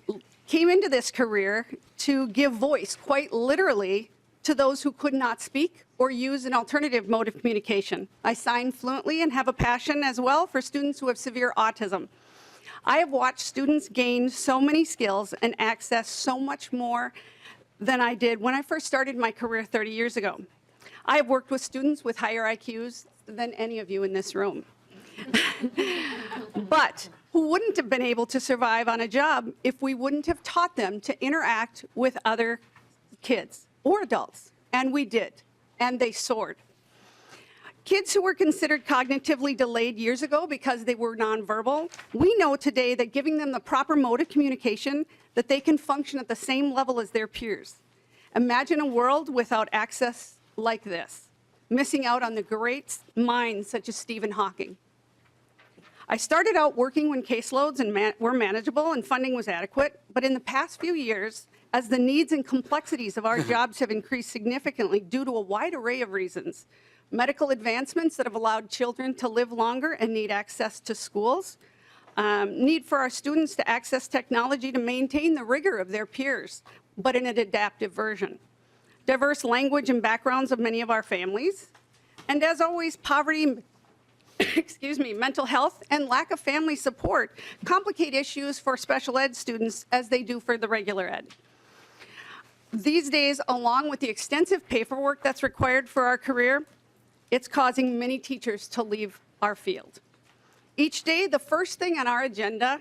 came into this career to give voice, quite literally, to those who could not speak or use an alternative mode of communication. I sign fluently and have a passion as well for students who have severe autism. I have watched students gain so many skills and access so much more than I did when I first started my career 30 years ago. I have worked with students with higher IQs than any of you in this room. But who wouldn't have been able to survive on a job if we wouldn't have taught them to interact with other kids or adults, and we did, and they soared. Kids who were considered cognitively delayed years ago because they were nonverbal, we know today that giving them the proper mode of communication, that they can function at the same level as their peers. Imagine a world without access like this, missing out on the great minds such as Stephen Hawking. I started out working when caseloads were manageable and funding was adequate, but in the past few years, as the needs and complexities of our jobs have increased significantly due to a wide array of reasons, medical advancements that have allowed children to live longer and need access to schools, need for our students to access technology to maintain the rigor of their peers, but in an adaptive version, diverse language and backgrounds of many of our families, and as always, poverty, mental health and lack of family support complicate issues for special ed students as they do for the regular ed. These days, along with the extensive paperwork that's required for our career, it's causing many teachers to leave our field. Each day, the first thing on our agenda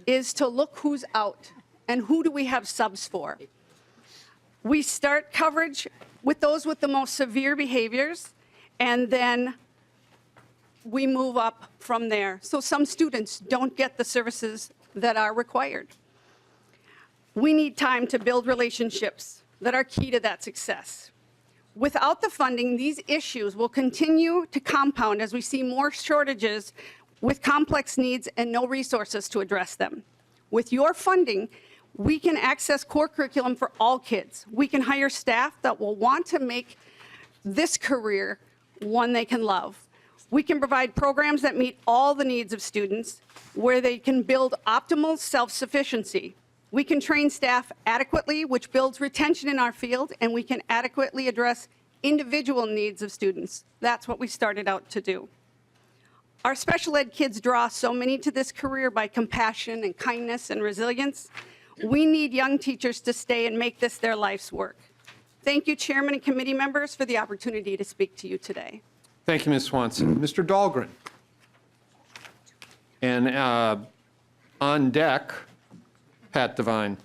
is to look who's out and who do we have subs for. We start coverage with those with the most severe behaviors, and then we move up from there. So some students don't get the services that are required. We need time to build relationships that are key to that success. Without the funding, these issues will continue to compound as we see more shortages with complex needs and no resources to address them. With your funding, We can access core curriculum for all kids. We can hire staff that will want to make this career one they can love. We can provide programs that meet all the needs of students, where they can build optimal self-sufficiency. We can train staff adequately, which builds retention in our field, and we can adequately address individual needs of students. That's what we started out to do. Our special ed kids draw so many to this career by compassion and kindness and resilience. We need young teachers to stay and make this their life's work. Thank you, Chairman and committee members, for the opportunity to speak to you today. Thank you, Ms. Swanson. Mr. Dahlgren. And on deck, Pat Devine.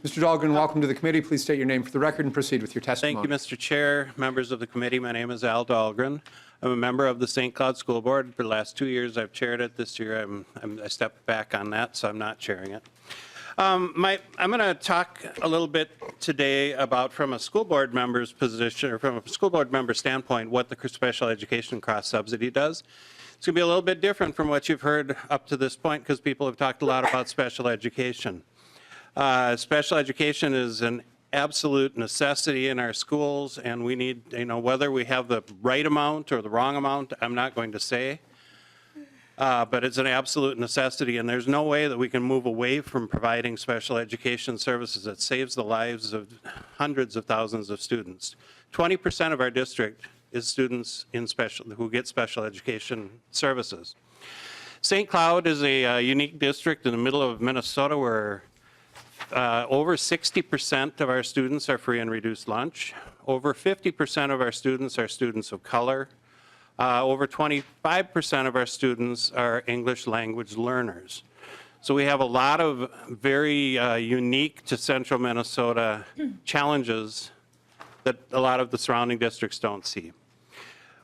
Mr. Dahlgren, welcome to the committee. Please state your name for the record and proceed with your testimony. Thank you, Mr. Chair, members of the committee. My name is Al Dahlgren. I'm a member of the St. Cloud School Board. For the last 2 years, I've chaired it. This year, I stepped back on that, so I'm not chairing it. I'm going to talk a little bit today about, from a school board member's position, or from a school board member standpoint, what the special education cross subsidy does. It's going to be a little bit different from what you've heard up to this point, because people have talked a lot about special education. Special education is an absolute necessity in our schools, and we need, whether we have the right amount or the wrong amount, I'm not going to say. But it's an absolute necessity, and there's no way that we can move away from providing special education services that saves the lives of hundreds of thousands of students. 20% of our district is students who get special education services. St. Cloud is a unique district in the middle of Minnesota where over 60% of our students are free and reduced lunch. Over 50% of our students are students of color. Over 25% of our students are English language learners. So we have a lot of very unique to central Minnesota challenges that a lot of the surrounding districts don't see.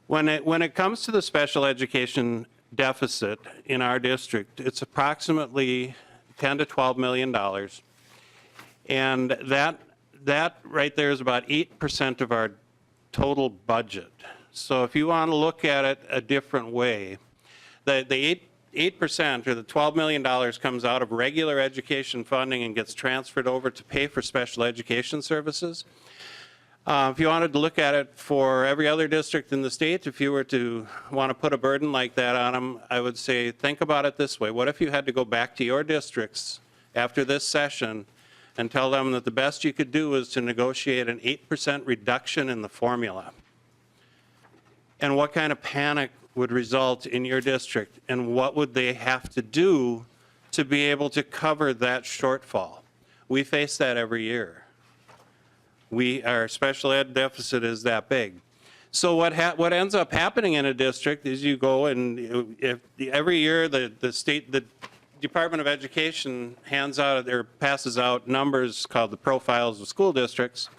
When it comes to the special education deficit in our district, it's approximately $10 to $12 million. And that right there is about 8% of our total budget. So if you want to look at it a different way, the 8% or the $12 million comes out of regular education funding and gets transferred over to pay for special education services. If you wanted to look at it for every other district in the state, if you were to want to put a burden like that on them, I would say think about it this way. What if you had to go back to your districts after this session and tell them that the best you could do was to negotiate an 8% reduction in the formula? And what kind of panic would result in your district, and what would they have to do to be able to cover that shortfall? We face that every year. Our special ed deficit is that big. So what ends up happening in a district is you go and every year the Department of Education hands out or passes out numbers called the profiles of school districts.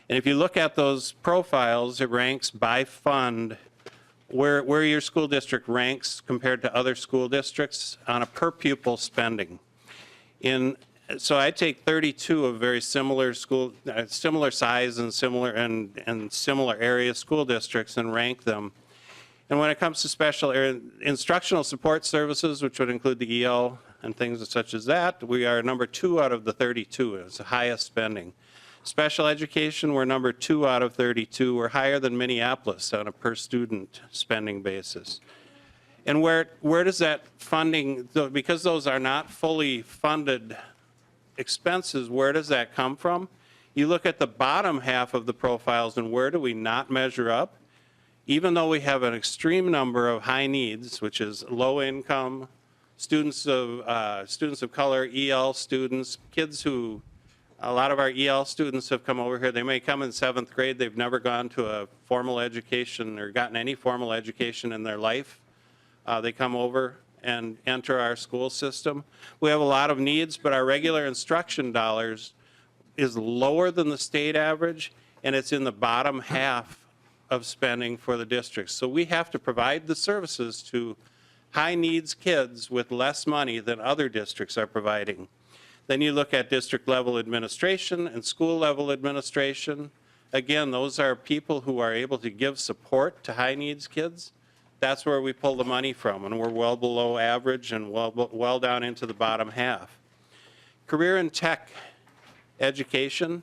And if you look at those profiles, it ranks by fund where your school district ranks compared to other school districts on a per pupil spending. So I take 32 of very similar similar size and similar area school districts and rank them. And when it comes to special instructional support services, which would include the EL and things such as that, we are number 2 out of the 32. It's the highest spending. Special education, we're number 2 out of 32. We're higher than Minneapolis on a per student spending basis. And where does that funding, because those are not fully funded expenses, where does that come from? You look at the bottom half of the profiles and where do we not measure up? Even though we have an extreme number of high needs, which is low income, students of color, EL students, kids who, a lot of our EL students have come over here. They may come in 7th grade. They've never gone to a formal education or gotten any formal education in their life. They come over and enter our school system. We have a lot of needs, but our regular instruction dollars is lower than the state average, and it's in the bottom half of spending for the districts. So we have to provide the services to high needs kids with less money than other districts are providing. Then you look at district level administration and school level administration. Again, those are people who are able to give support to high needs kids. That's where we pull the money from, and we're well below average and well down into the bottom half. Career and tech education.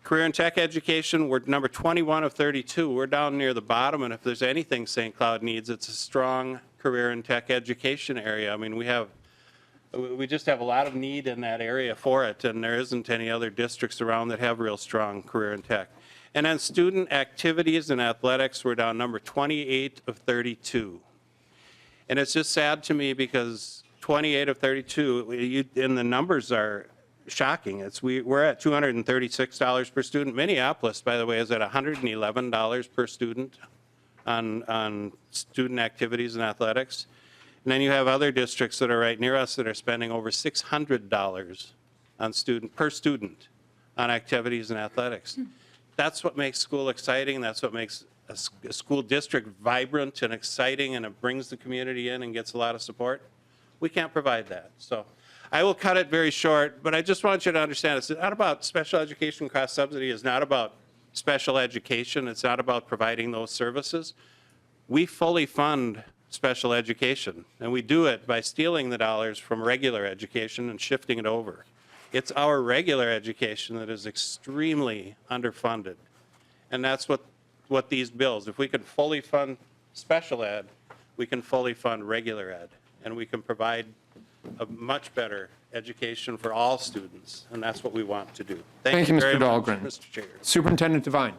Career and tech education, we're number 21 of 32. We're down near the bottom, and if there's anything St. Cloud needs, it's a strong career and tech education area. I mean, we just have a lot of need in that area for it, and there isn't any other districts around that have real strong career and tech. And then student activities and athletics, we're down number 28 of 32. And it's just sad to me because 28 of 32, and the numbers are shocking. We're at $236 per student. Minneapolis, by the way, is at $111 per student on student activities and athletics. And then you have other districts that are right near us that are spending over $600 per student on activities and athletics. That's what makes school exciting. That's what makes a school district vibrant and exciting, and it brings the community in and gets a lot of support. We can't provide that. So I will cut it very short, but I just want you to understand it's not about special education cost subsidy. It's not about special education. It's not about providing those services. We fully fund special education, and we do it by stealing the dollars from regular education and shifting it over. It's our regular education that is extremely underfunded, and that's what these bills, if we can fully fund special ed, we can fully fund regular ed, and we can provide a much better education for all students, and that's what we want to do. Thank you, very Mr. much, Dahlgren. Mr. Chair. Superintendent Devine.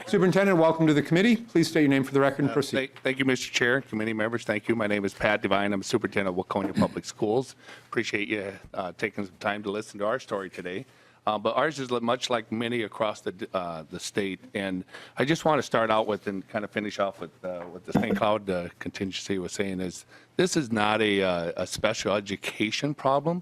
Superintendent, welcome to the committee. Please state your name for the record and proceed. Thank you, Mr. Chair, committee members. Thank you. My name is Pat Devine. I'm superintendent of Waconia Public Schools. Appreciate you taking some time to listen to our story today. But ours is much like many across the state. And I just want to start out with and kind of finish off with what the St. Cloud contingency was saying is this is not a special education problem.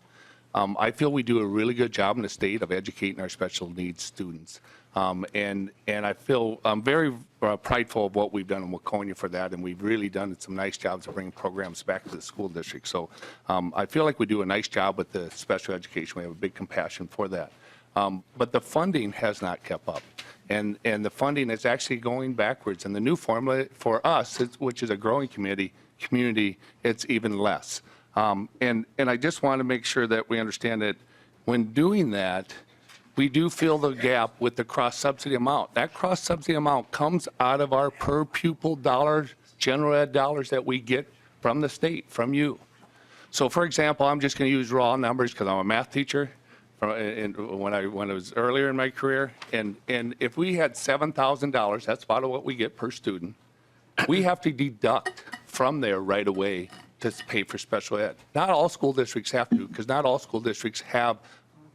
I feel we do a really good job in the state of educating our special needs students. And I feel I'm very prideful of what we've done in Waconia for that, and we've really done some nice jobs of bringing programs back to the school district. So I feel like we do a nice job with the special education. We have a big compassion for that. But the funding has not kept up, and the funding is actually going backwards. And the new formula for us, which is a growing community, it's even less. And I just want to make sure that we understand that when doing that, we do fill the gap with the cross-subsidy amount. That cross-subsidy amount comes out of our per-pupil dollars, general ed dollars that we get from the state, from you. So, for example, I'm just going to use raw numbers because I'm a math teacher when I was earlier in my career. And if we had $7,000, that's about what we get per student, we have to deduct from there right away to pay for special ed. Not all school districts have to, because not all school districts have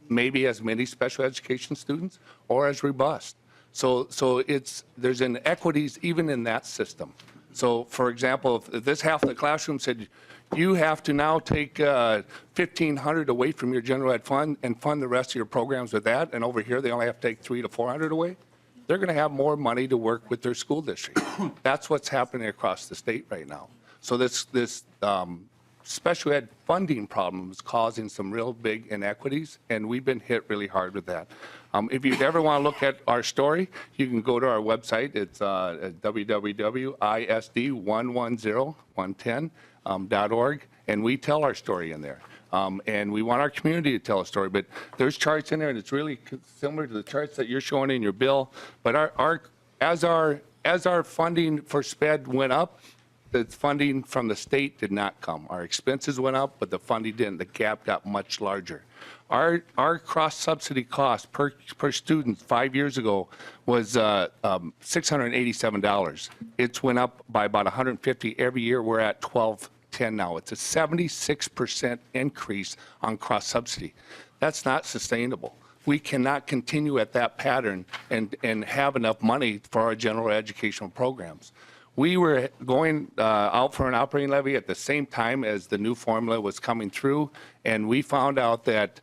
maybe as many special education students or as robust. So there's inequities even in that system. So, for example, if this half of the classroom said, you have to now take $1,500 away from your general ed fund and fund the rest of your programs with that, and over here they only have to take $300 to $400 away, they're going to have more money to work with their school district. That's what's happening across the state right now. So this special ed funding problem is causing some real big inequities, and we've been hit really hard with that. If you ever want to look at our story, you can go to our website. It's www.isd110110.org, and we tell our story in there. And we want our community to tell a story. But there's charts in there, and it's really similar to the charts that you're showing in your bill. But as our funding for SPED went up, the funding from the state did not come. Our expenses went up, but the funding didn't. The gap got much larger. Our cross-subsidy cost per student 5 years ago was $687. It's went up by about $150 every year. We're at $1,210 now. It's a 76% increase on cross-subsidy. That's not sustainable. We cannot continue at that pattern and have enough money for our general educational programs. We were going out for an operating levy at the same time as the new formula was coming through, and we found out that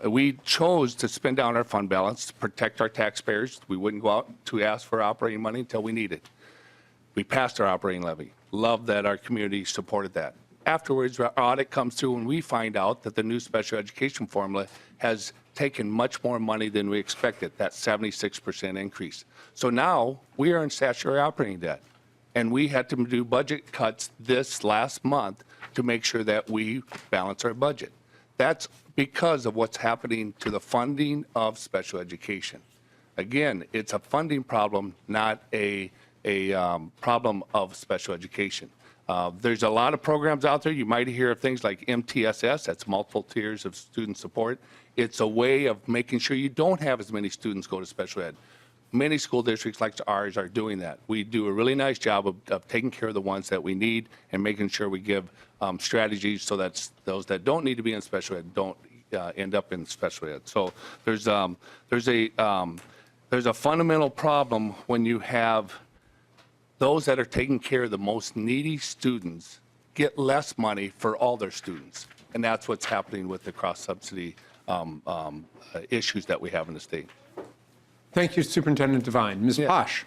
we chose to spend down our fund balance to protect our taxpayers. We wouldn't go out to ask for operating money until we need it. We passed our operating levy. Love that our community supported that. Afterwards, our audit comes through, and we find out that the new special education formula has taken much more money than we expected, that 76% increase. So now we are in statutory operating debt. And we had to do budget cuts this last month to make sure that we balance our budget. That's because of what's happening to the funding of special education. Again, it's a funding problem, not a problem of special education. There's a lot of programs out there. You might hear of things like MTSS, that's multiple tiers of student support. It's a way of making sure you don't have as many students go to special ed. Many school districts like ours are doing that. We do a really nice job of taking care of the ones that we need and making sure we give strategies so that those that don't need to be in special ed don't end up in special ed. So there's a fundamental problem when you have those that are taking care of the most needy students get less money for all their students. And that's what's happening with the cross-subsidy issues that we have in the state. Thank you, Superintendent Devine. Ms. Posh.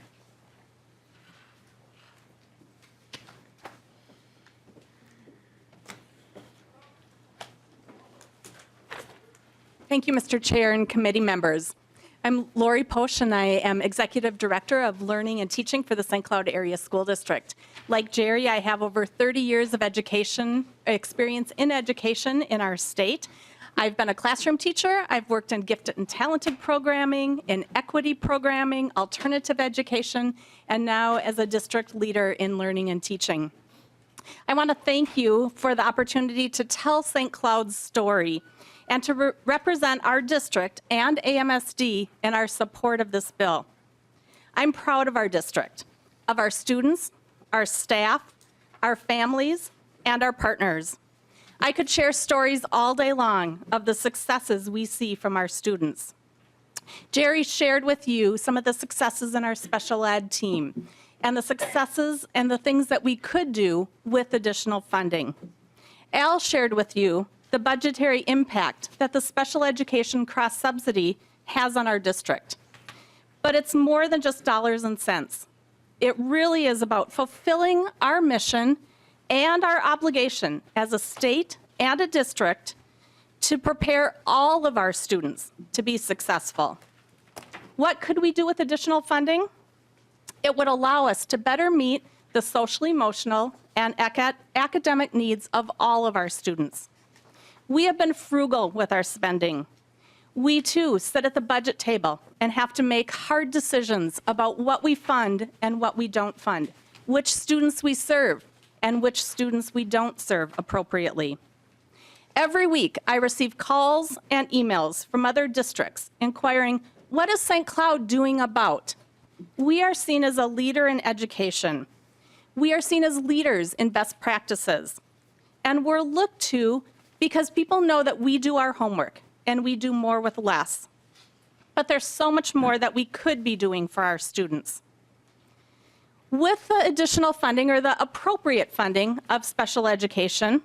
Thank you, Mr. Chair and committee members. I'm Lori Posh, and I am Executive Director of Learning and Teaching for the St. Cloud Area School District. Like Jerry, I have over 30 years of experience in education in our state. I've been a classroom teacher. I've worked in gifted and talented programming, in equity programming, alternative education, and now as a district leader in learning and teaching. I want to thank you for the opportunity to tell St. Cloud's story and to represent our district and AMSD in our support of this bill. I'm proud of our district, of our students, our staff, our families, and our partners. I could share stories all day long of the successes we see from our students. Jerry shared with you some of the successes in our special ed team and the successes and the things that we could do with additional funding. Al shared with you the budgetary impact that the special education cross-subsidy has on our district. But it's more than just dollars and cents. It really is about fulfilling our mission and our obligation as a state and a district to prepare all of our students to be successful. What could we do with additional funding? It would allow us to better meet the social, emotional, and academic needs of all of our students. We have been frugal with our spending. We too sit at the budget table and have to make hard decisions about what we fund and what we don't fund, which students we serve, and which students we don't serve appropriately. Every week, I receive calls and emails from other districts inquiring, what is St. Cloud doing about? We are seen as a leader in education. We are seen as leaders in best practices. And we're looked to because people know that we do our homework and we do more with less. But there's so much more that we could be doing for our students. With the additional funding or the appropriate funding of special education,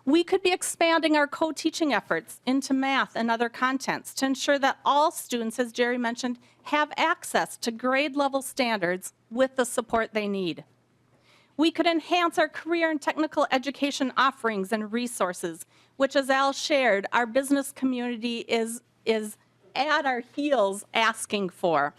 we could be expanding our co-teaching efforts into math and other contents to ensure that all students, as Jerry mentioned, have access to grade level standards with the support they need. We could enhance our career and technical education offerings and resources, which, as Al shared, our business community is at our heels asking for.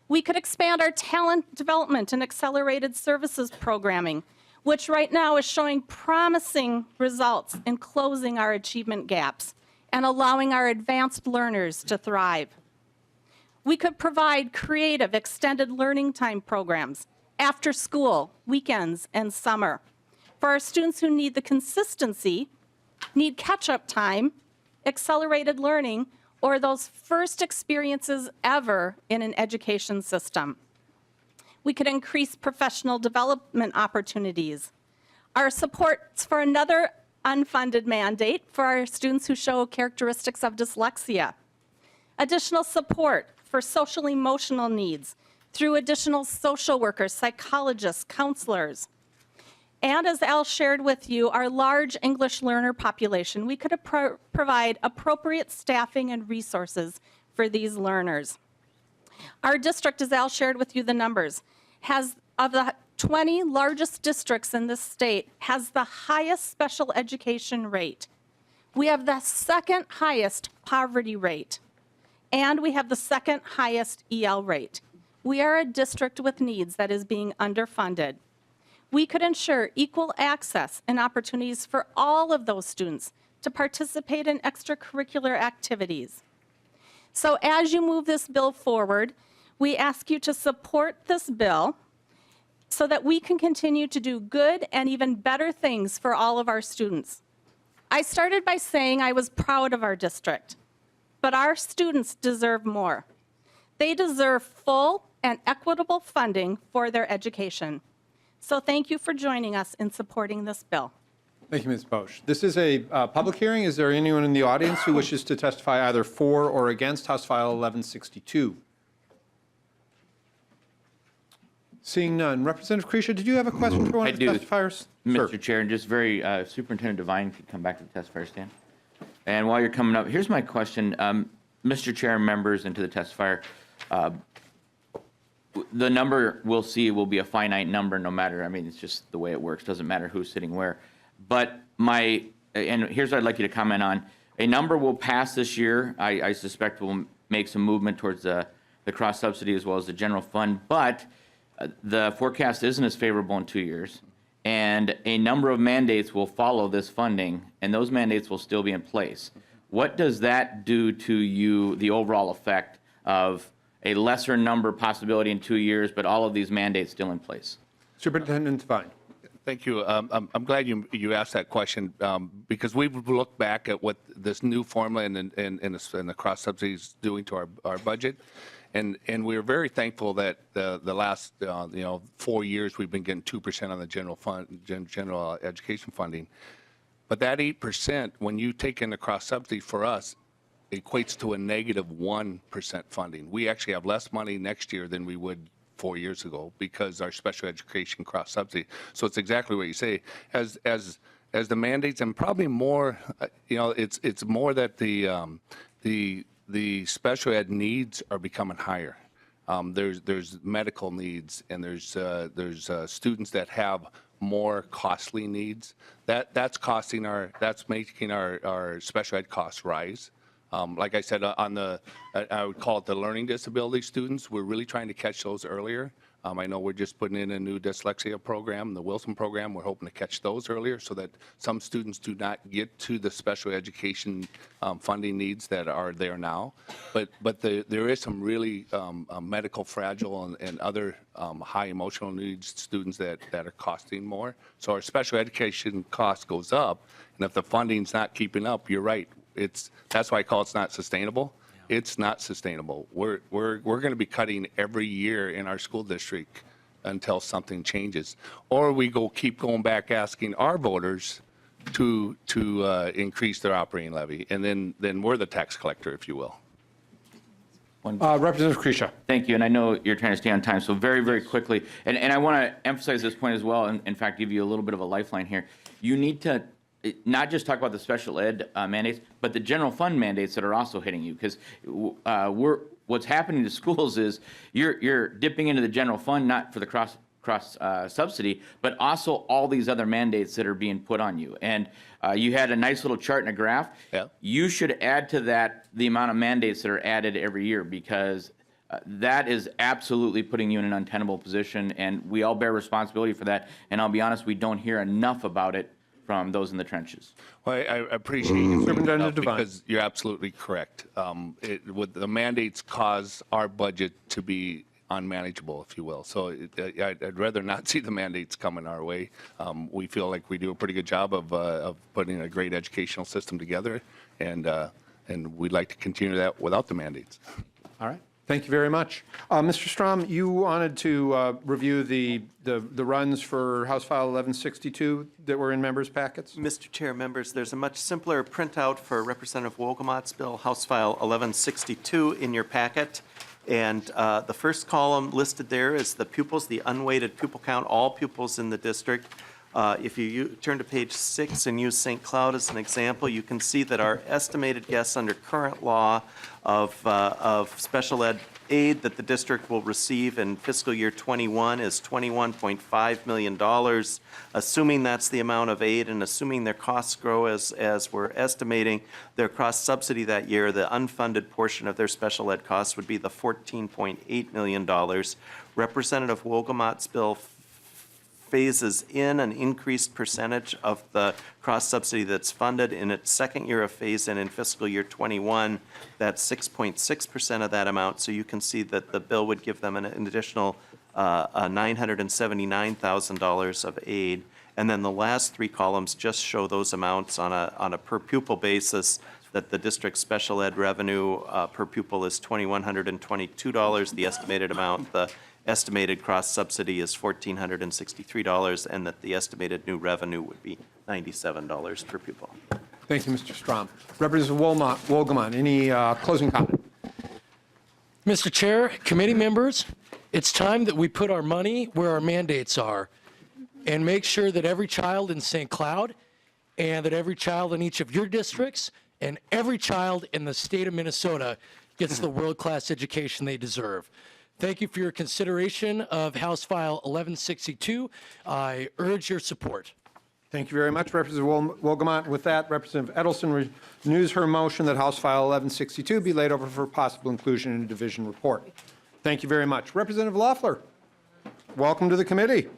We could expand our talent development and accelerated services programming, which right now is showing promising results in closing our achievement gaps and allowing our advanced learners to thrive. We could provide creative extended learning time programs, after school, weekends, and summer for our students who need the consistency, need catch-up time, accelerated learning, or those first experiences ever in an education system. We could increase professional development opportunities. Our supports for another unfunded mandate for our students who show characteristics of dyslexia. Additional support for social emotional needs through additional social workers, psychologists, counselors. And as Al shared with you, our large English learner population, we could provide appropriate staffing and resources for these learners. Our district, as Al shared with you the numbers, has, of the 20 largest districts in this state, has the highest special education rate. We have the second highest poverty rate, and we have the second highest EL rate. We are a district with needs that is being underfunded. We could ensure equal access and opportunities for all of those students to participate in extracurricular activities. So as you move this bill forward, we ask you to support this bill so that we can continue to do good and even better things for all of our students. I started by saying I was proud of our district, but our students deserve more. They deserve full and equitable funding for their education. So thank you for joining us in supporting this bill. Thank you, Ms. Bosch. This is a public hearing. Is there anyone in the audience who wishes to testify either for or against House File 1162? Seeing none. Representative Krisha, did you have a question for one of the testifiers? Mr. Chair, and just very, Superintendent Devine, if you come back to the testifier stand. And while you're coming up, here's my question. Mr. Chair, members, and to the testifier, the number we'll see will be a finite number no matter, I mean, it's just the way it works. Doesn't matter who's sitting where. But and here's what I'd like you to comment on. A number will pass this year. I suspect we'll make some movement towards the cross subsidy as well as the general fund. But the forecast isn't as favorable in 2 years. And a number of mandates will follow this funding, and those mandates will still be in place. What does that do to you, the overall effect of a lesser number possibility in 2 years, but all of these mandates still in place? Superintendent Devine. Thank you. I'm glad you asked that question because we've looked back at what this new formula and the cross subsidies is doing to our budget. And we're very thankful that the last 4 years we've been getting 2% on the general education funding. But that 8%, when you take in the cross subsidy for us, equates to a negative 1% funding. We actually have less money next year than we would 4 years ago because our special education cross subsidy. So it's exactly what you say. As the mandates and probably more, it's more that the special ed needs are becoming higher. There's medical needs and there's students that have more costly needs. That's making our special ed costs rise. Like I said, I would call it the learning disability students. We're really trying to catch those earlier. I know we're just putting in a new dyslexia program, the Wilson program. We're hoping to catch those earlier so that some students do not get to the special education funding needs that are there now. But there is some really medical fragile and other high emotional needs students that are costing more. So our special education cost goes up, and if the funding's not keeping up, you're right. That's why I call it's not sustainable. It's not sustainable. We're going to be cutting every year in our school district until something changes, or we keep going back asking our voters to increase their operating levy, and then we're the tax collector, if you will. Representative Krisha. Thank you, and I know you're trying to stay on time, so very, very quickly, and I want to emphasize this point as well, and in fact give you a little bit of a lifeline here. You need to not just talk about the special ed mandates, but the general fund mandates that are also hitting you, because what's happening to schools is you're dipping into the general fund, not for the cross subsidy, but also all these other mandates that are being put on you. And you had a nice little chart and a graph. Yeah. You should add to that the amount of mandates that are added every year, because that is absolutely putting you in an untenable position, and we all bear responsibility for that. And I'll be honest, we don't hear enough about it from those in the trenches. Well, I appreciate you bringing it up Devine. because you're absolutely correct. The mandates cause our budget to be unmanageable, if you will. So I'd rather not see the mandates coming our way. We feel like we do a pretty good job of putting a great educational system together, and we'd like to continue that without the mandates. All right. Thank you very much. Mr. Strom, you wanted to review the runs for House File 1162 that were in members' packets? Mr. Chair, members, there's a much simpler printout for Representative Wolgamott's bill, House File 1162, in your packet. And the first column listed there is the pupils, the unweighted pupil count, all pupils in the district. If you turn to page 6 and use St. Cloud as an example, you can see that our estimated guess under current law of special ed aid that the district will receive in fiscal year '21 is $21.5 million. Assuming that's the amount of aid and assuming their costs grow as we're estimating, their cost subsidy that year, the unfunded portion of their special ed costs would be the $14.8 million. Representative Wolgamott's bill phases in an increased percentage of the cross subsidy that's funded. In its second year of phase-in in fiscal year '21, that's 6.6% of that amount. So you can see that the bill would give them an additional $979,000 of aid. And then the last 3 columns just show those amounts on a per pupil basis, that the district's special ed revenue per pupil is $2,122, the estimated amount. The estimated cross subsidy is $1,463, and that the estimated new revenue would be $97 per pupil. Thank you, Mr. Strom. Representative Wolgamott, any closing comment? Mr. Chair, committee members, it's time that we put our money where our mandates are and make sure that every child in St. Cloud and that every child in each of your districts and every child in the state of Minnesota gets the world-class education they deserve. Thank you for your consideration of House File 1162. I urge your support. Thank you very much, Representative Wolgamott. With that, Representative Edelson renews her motion that House File 1162 be laid over for possible inclusion in a division report. Thank you very much. Representative Loeffler, welcome to the committee.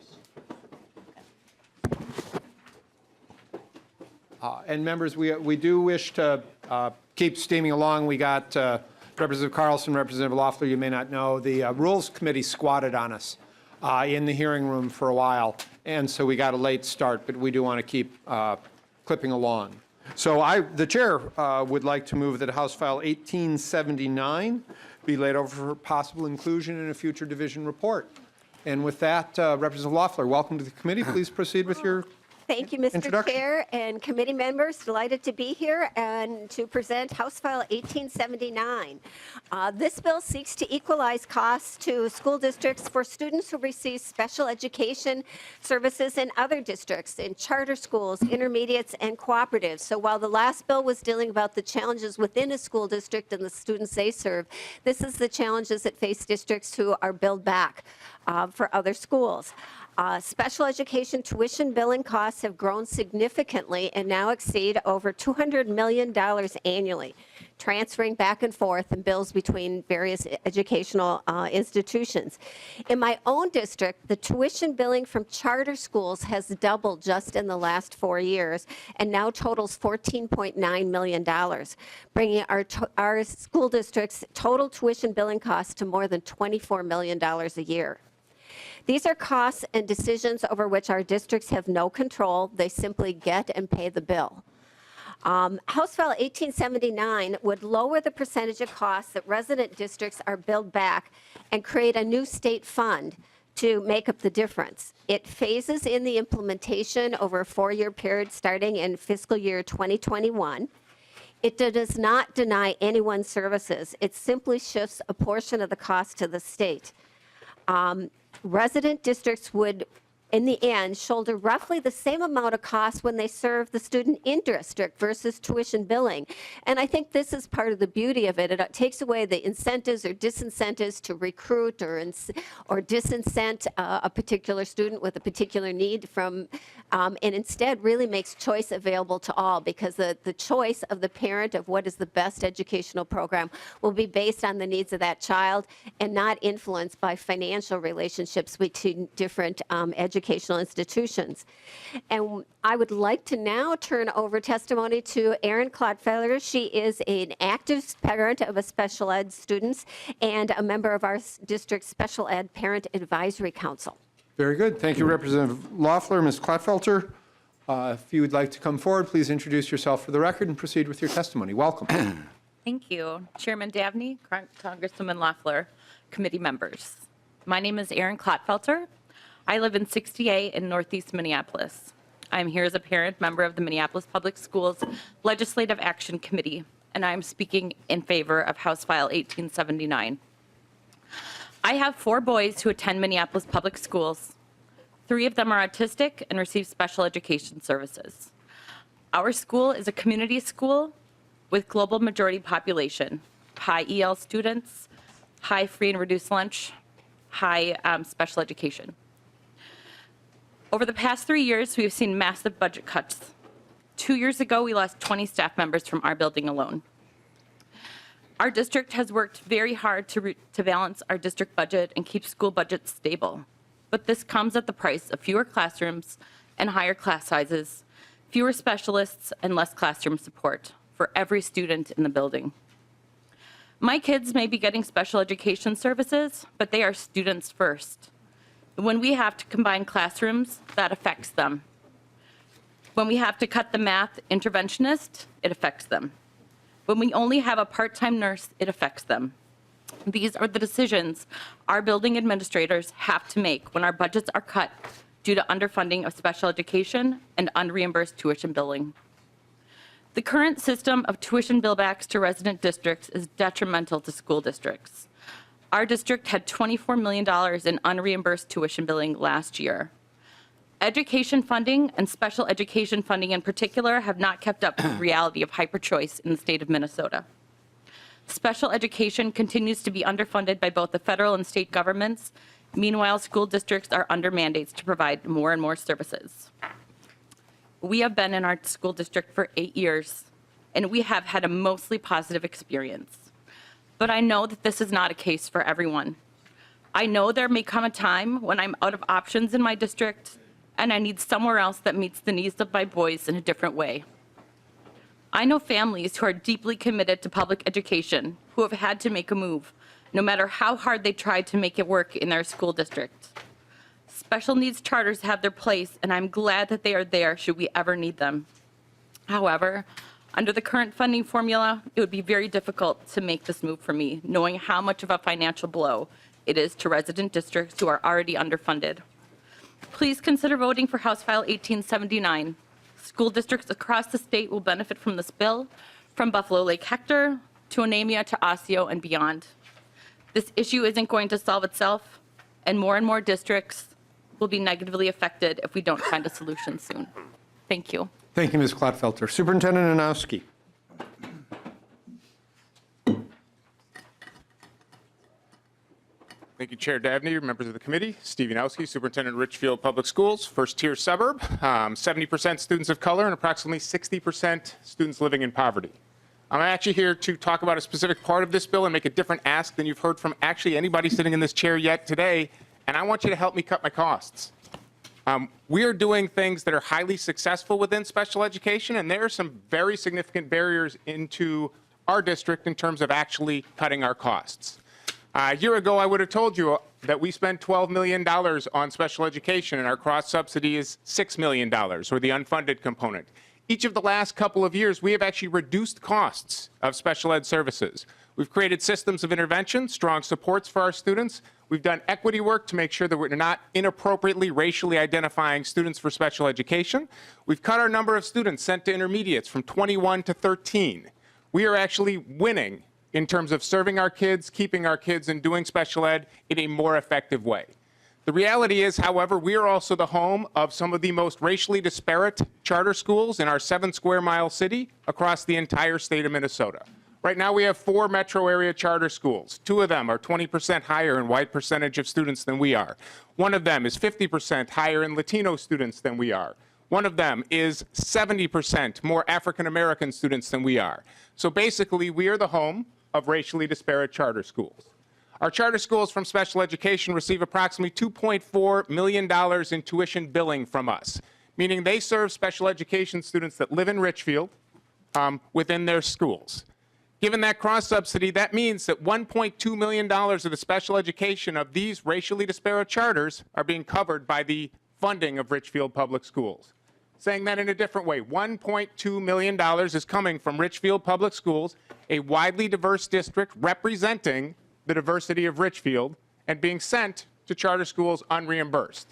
And members, we do wish to keep steaming along. We got Representative Carlson, Representative Loeffler, you may not know, the Rules Committee squatted on us in the hearing room for a while, and so we got a late start, but we do want to keep clipping along. So the chair would like to move that House File 1879 be laid over for possible inclusion in a future division report. And with that, Representative Loeffler, welcome to the committee. Please proceed with your Thank you, Mr. Chair and committee members. Delighted to be here and to present House File 1879. This bill seeks to equalize costs to school districts for students who receive special education services in other districts, in charter schools, intermediates, and cooperatives. So while the last bill was dealing about the challenges within a school district and the students they serve, this is the challenges that face districts who are billed back for other schools. Special education tuition billing costs have grown significantly and now exceed over $200 million annually, transferring back and forth in bills between various educational institutions. In my own district, the tuition billing from charter schools has doubled just in the last 4 years and now totals $14.9 million, bringing our school district's total tuition billing costs to more than $24 million a year. These are costs and decisions over which our districts have no control. They simply get and pay the bill. House File 1879 would lower the percentage of costs that resident districts are billed back and create a new state fund to make up the difference. It phases in the implementation over a 4-year period starting in fiscal year 2021. It does not deny anyone services. It simply shifts a portion of the cost to the state. Resident districts would, in the end, shoulder roughly the same amount of cost when they serve the student in district versus tuition billing. And I think this is part of the beauty of it. It takes away the incentives or disincentives to recruit or disincent a particular student with a particular need from, and instead really makes choice available to all, because the choice of the parent of what is the best educational program will be based on the needs of that child and not influenced by financial relationships between different educational institutions. And I would like to now turn over testimony to Erin Clodfeller. She is an active parent of a special ed students and a member of our district's special ed parent advisory council. Very good. Thank you, Representative Loeffler. Ms. Clodfelter, if you would like to come forward, please introduce yourself for the record and proceed with your testimony. Welcome. Thank you. Chairman Davney, Congresswoman Loeffler, committee members. My name is Erin Clodfelter. I live in 68 in Northeast Minneapolis. I'm here as a parent member of the Minneapolis Public Schools Legislative Action Committee, and I'm speaking in favor of House File 1879. I have 4 boys who attend Minneapolis Public Schools. 3 of them are autistic and receive special education services. Our school is a community school with global majority population, high EL students, high free and reduced lunch, high special education. Over the past 3 years, we have seen massive budget cuts. 2 years ago, we lost 20 staff members from our building alone. Our district has worked very hard to balance our district budget and keep school budgets stable. But this comes at the price of fewer classrooms and higher class sizes, fewer specialists, and less classroom support for every student in the building. My kids may be getting special education services, but they are students first. When we have to combine classrooms, that affects them. When we have to cut the math interventionist, it affects them. When we only have a part-time nurse, it affects them. These are the decisions our building administrators have to make when our budgets are cut due to underfunding of special education and unreimbursed tuition billing. The current system of tuition billbacks to resident districts is detrimental to school districts. Our district had $24 million in unreimbursed tuition billing last year. Education funding and special education funding in particular have not kept up with the reality of hyper-choice in the state of Minnesota. Special education continues to be underfunded by both the federal and state governments. Meanwhile, school districts are under mandates to provide more and more services. We have been in our school district for 8 years, and we have had a mostly positive experience. But I know that this is not a case for everyone. I know there may come a time when I'm out of options in my district, and I need somewhere else that meets the needs of my boys in a different way. I know families who are deeply committed to public education who have had to make a move, no matter how hard they tried to make it work in their school district. Special needs charters have their place, and I'm glad that they are there should we ever need them. However, under the current funding formula, it would be very difficult to make this move for me, knowing how much of a financial blow it is to resident districts who are already underfunded. Please consider voting for House File 1879. School districts across the state will benefit from this bill, from Buffalo Lake Hector to Onamia to Osseo and beyond. This issue isn't going to solve itself, and more districts will be negatively affected if we don't find a solution soon. Thank you. Thank you, Ms. Klotfelter. Superintendent Anowski. Thank you, Chair Dabney, members of the committee. Steve Yanowski, Superintendent Richfield Public Schools, first-tier suburb, 70% students of color and approximately 60% students living in poverty. I'm actually here to talk about a specific part of this bill and make a different ask than you've heard from actually anybody sitting in this chair yet today, and I want you to help me cut my costs. We are doing things that are highly successful within special education, and there are some very significant barriers into our district in terms of actually cutting our costs. A year ago, I would have told you that we spend $12 million on special education, and our cross subsidy is $6 million, or the unfunded component. Each of the last couple of years, we have actually reduced costs of special ed services. We've created systems of intervention, strong supports for our students. We've done equity work to make sure that we're not inappropriately racially identifying students for special education. We've cut our number of students sent to intermediates from 21 to 13. We are actually winning in terms of serving our kids, keeping our kids, and doing special ed in a more effective way. The reality is, however, we are also the home of some of the most racially disparate charter schools in our 7 square mile city across the entire state of Minnesota. Right now, we have 4 metro area charter schools. 2 of them are 20% higher in white percentage of students than we are. One of them is 50% higher in Latino students than we are. One of them is 70% more African American students than we are. So basically, we are the home of racially disparate charter schools. Our charter schools from special education receive approximately $2.4 million in tuition billing from us, meaning they serve special education students that live in Richfield within their schools. Given that cross-subsidy, that means that $1.2 million of the special education of these racially disparate charters are being covered by the funding of Richfield Public Schools. Saying that in a different way, $1.2 million is coming from Richfield Public Schools, a widely diverse district representing the diversity of Richfield, and being sent to charter schools unreimbursed.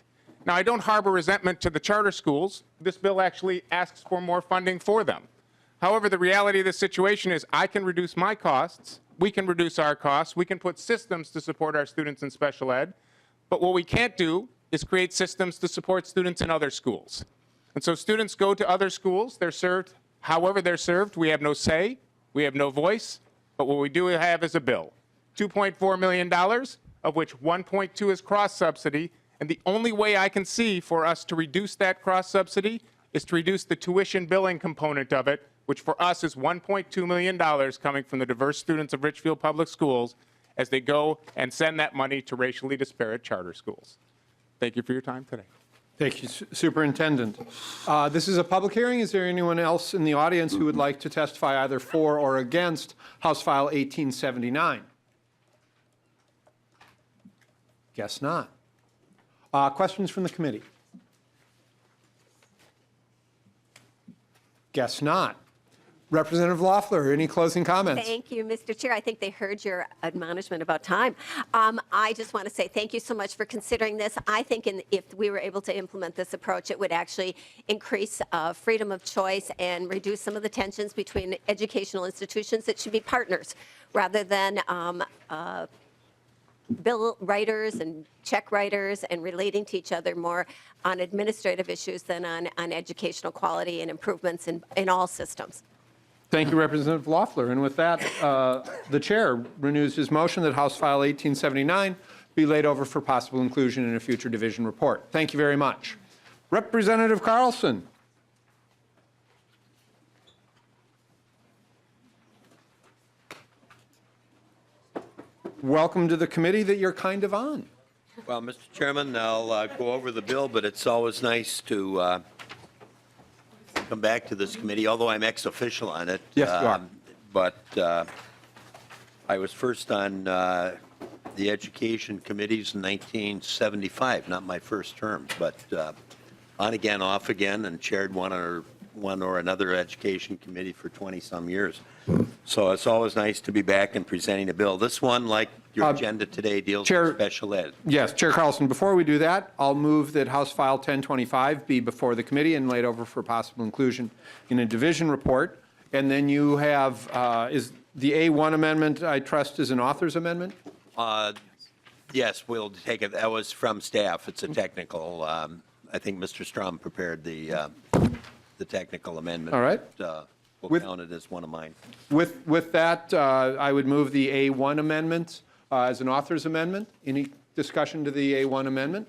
Now, I don't harbor resentment to the charter schools. This bill actually asks for more funding for them. However, the reality of the situation is I can reduce my costs, we can reduce our costs, we can put systems to support our students in special ed, but what we can't do is create systems to support students in other schools. And so students go to other schools, they're served however they're served. We have no say, we have no voice, but what we do have is a bill. $2.4 million, of which 1.2 is cross-subsidy, and the only way I can see for us to reduce that cross-subsidy is to reduce the tuition billing component of it, which for us is $1.2 million coming from the diverse students of Richfield Public Schools as they go and send that money to racially disparate charter schools. Thank you for your time today. Thank you, Superintendent. This is a public hearing. Is there anyone else in the audience who would like to testify either for or against House File 1879? Guess not. Questions from the committee? Guess not. Representative Loeffler, any closing comments? Thank you, Mr. Chair. I think they heard your admonishment about time. I just want to say thank you so much for considering this. I think if we were able to implement this approach, it would actually increase freedom of choice and reduce some of the tensions between educational institutions that should be partners rather than bill writers and check writers and relating to each other more on administrative issues than on educational quality and improvements in all systems. Thank you, Representative Loeffler. And with that, the chair renews his motion that House File 1879 be laid over for possible inclusion in a future division report. Thank you very much. Representative Carlson. Welcome to the committee that you're kind of on. Well, Mr. Chairman, I'll go over the bill, but it's always nice to come back to this committee, although I'm ex-official on it. Yes, you are. But I was first on the Education Committees in 1975, not my first term, but on again, off again, and chaired one or another Education Committee for 20-some years. So it's always nice to be back and presenting a bill. This one, like your agenda today, deals with special ed. Yes, Chair Carlson, before we do that, I'll move that House File 1025 be before the committee and laid over for possible inclusion in a division report. And then you have, is the A1 amendment, I trust, is an author's amendment? Yes, we'll take it. That was from staff. It's a technical. I think Mr. Strom prepared the technical amendment. All right. We'll count it as one of mine. With that, I would move the A1 amendment as an author's amendment. Any discussion to the A1 amendment?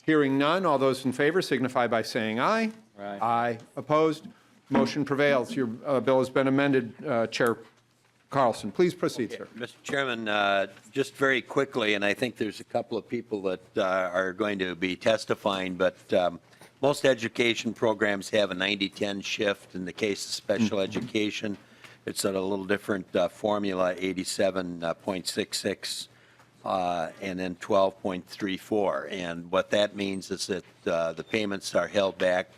Hearing none, all those in favor signify by saying aye. Aye. Aye. Opposed? Motion prevails. Your bill has been amended, Chair Carlson. Please proceed, sir. Mr. Chairman, just very quickly, and I think there's a couple of people that are going to be testifying, but most education programs have a 90-10 shift. In the case of special education, it's at a little different formula, 87.66 and then 12.34. And what that means is that the payments are held back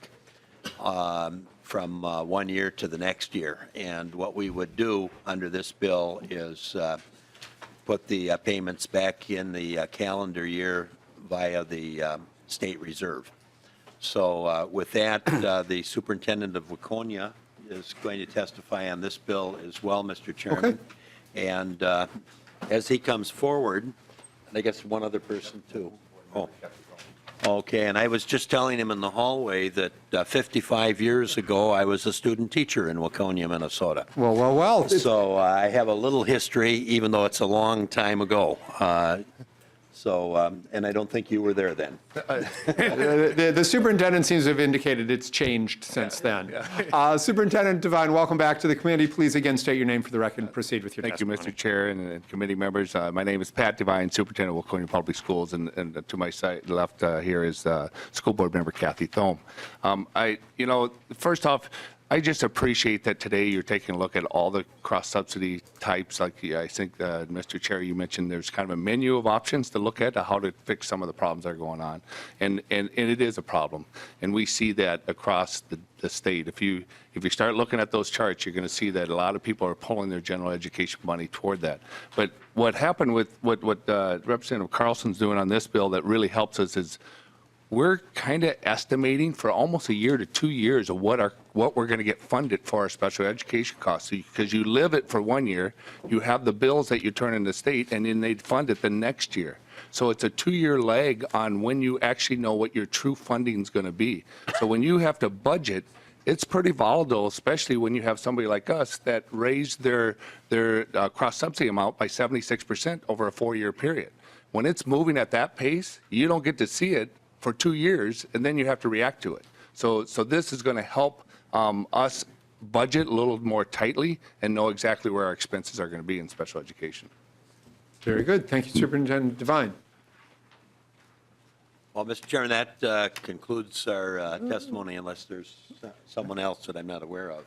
from 1 year to the next year. And what we would do under this bill is put the payments back in the calendar year via the state reserve. So with that, the superintendent of Waconia is going to testify on this bill as well, Mr. Chairman. Okay. And as he comes forward, and I guess one other person too. Oh. Okay, and I was just telling him in the hallway that 55 years ago, I was a student teacher in Waconia, Minnesota. Well. So I have a little history, even though it's a long time ago. And I don't think you were there then. The superintendent seems to have indicated it's changed since then. Superintendent Devine, welcome back to the committee. Please again state your name for the record and proceed with your testimony. Thank you, Mr. Chair and committee members. My name is Pat Devine, Superintendent of Waconia Public Schools, and to my side left here is School Board Member Kathy Thome. First off, I just appreciate that today you're taking a look at all the cross-subsidy types. Like I think, Mr. Chair, you mentioned there's kind of a menu of options to look at how to fix some of the problems that are going on. And it is a problem. And we see that across the state. If you start looking at those charts, you're going to see that a lot of people are pulling their general education money toward that. But what happened with what Representative Carlson's doing on this bill that really helps us is we're kind of estimating for almost a year to 2 years of what we're going to get funded for our special education costs. Because you live it for 1 year, you have the bills that you turn in the state, and then they fund it the next year. So it's a 2-year lag on when you actually know what your true funding is going to be. So when you have to budget, it's pretty volatile, especially when you have somebody like us that raised their cross-subsidy amount by 76% over a 4-year period. When it's moving at that pace, you don't get to see it for 2 years, and then you have to react to it. So this is going to help us budget a little more tightly and know exactly where our expenses are going to be in special education. Very good. Thank you, Superintendent Devine. Well, Mr. Chairman, that concludes our testimony unless there's someone else that I'm not aware of.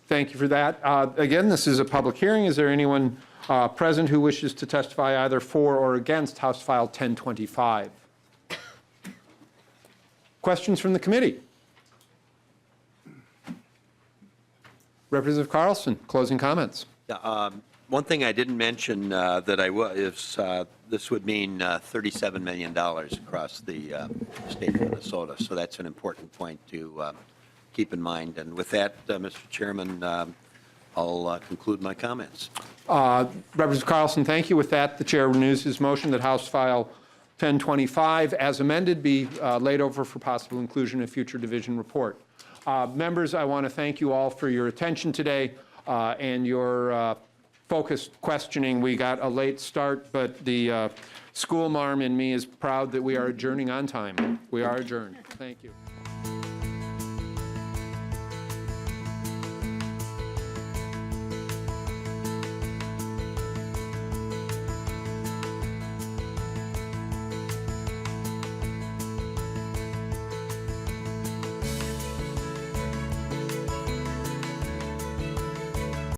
Thank you for that. Again, this is a public hearing. Is there anyone present who wishes to testify either for or against House File 1025? Questions from the committee? Representative Carlson, closing comments. One thing I didn't mention that I is this would mean $37 million across the state of Minnesota. So that's an important point to keep in mind. And with that, Mr. Chairman, I'll conclude my comments. Representative Carlson, thank you. With that, the chair renews his motion that House File 1025, as amended, be laid over for possible inclusion in a future division report. Members, I want to thank you all for your attention today and your focused questioning. We got a late start, but the school marm in me is proud that we are adjourning on time. We are adjourned. Thank you.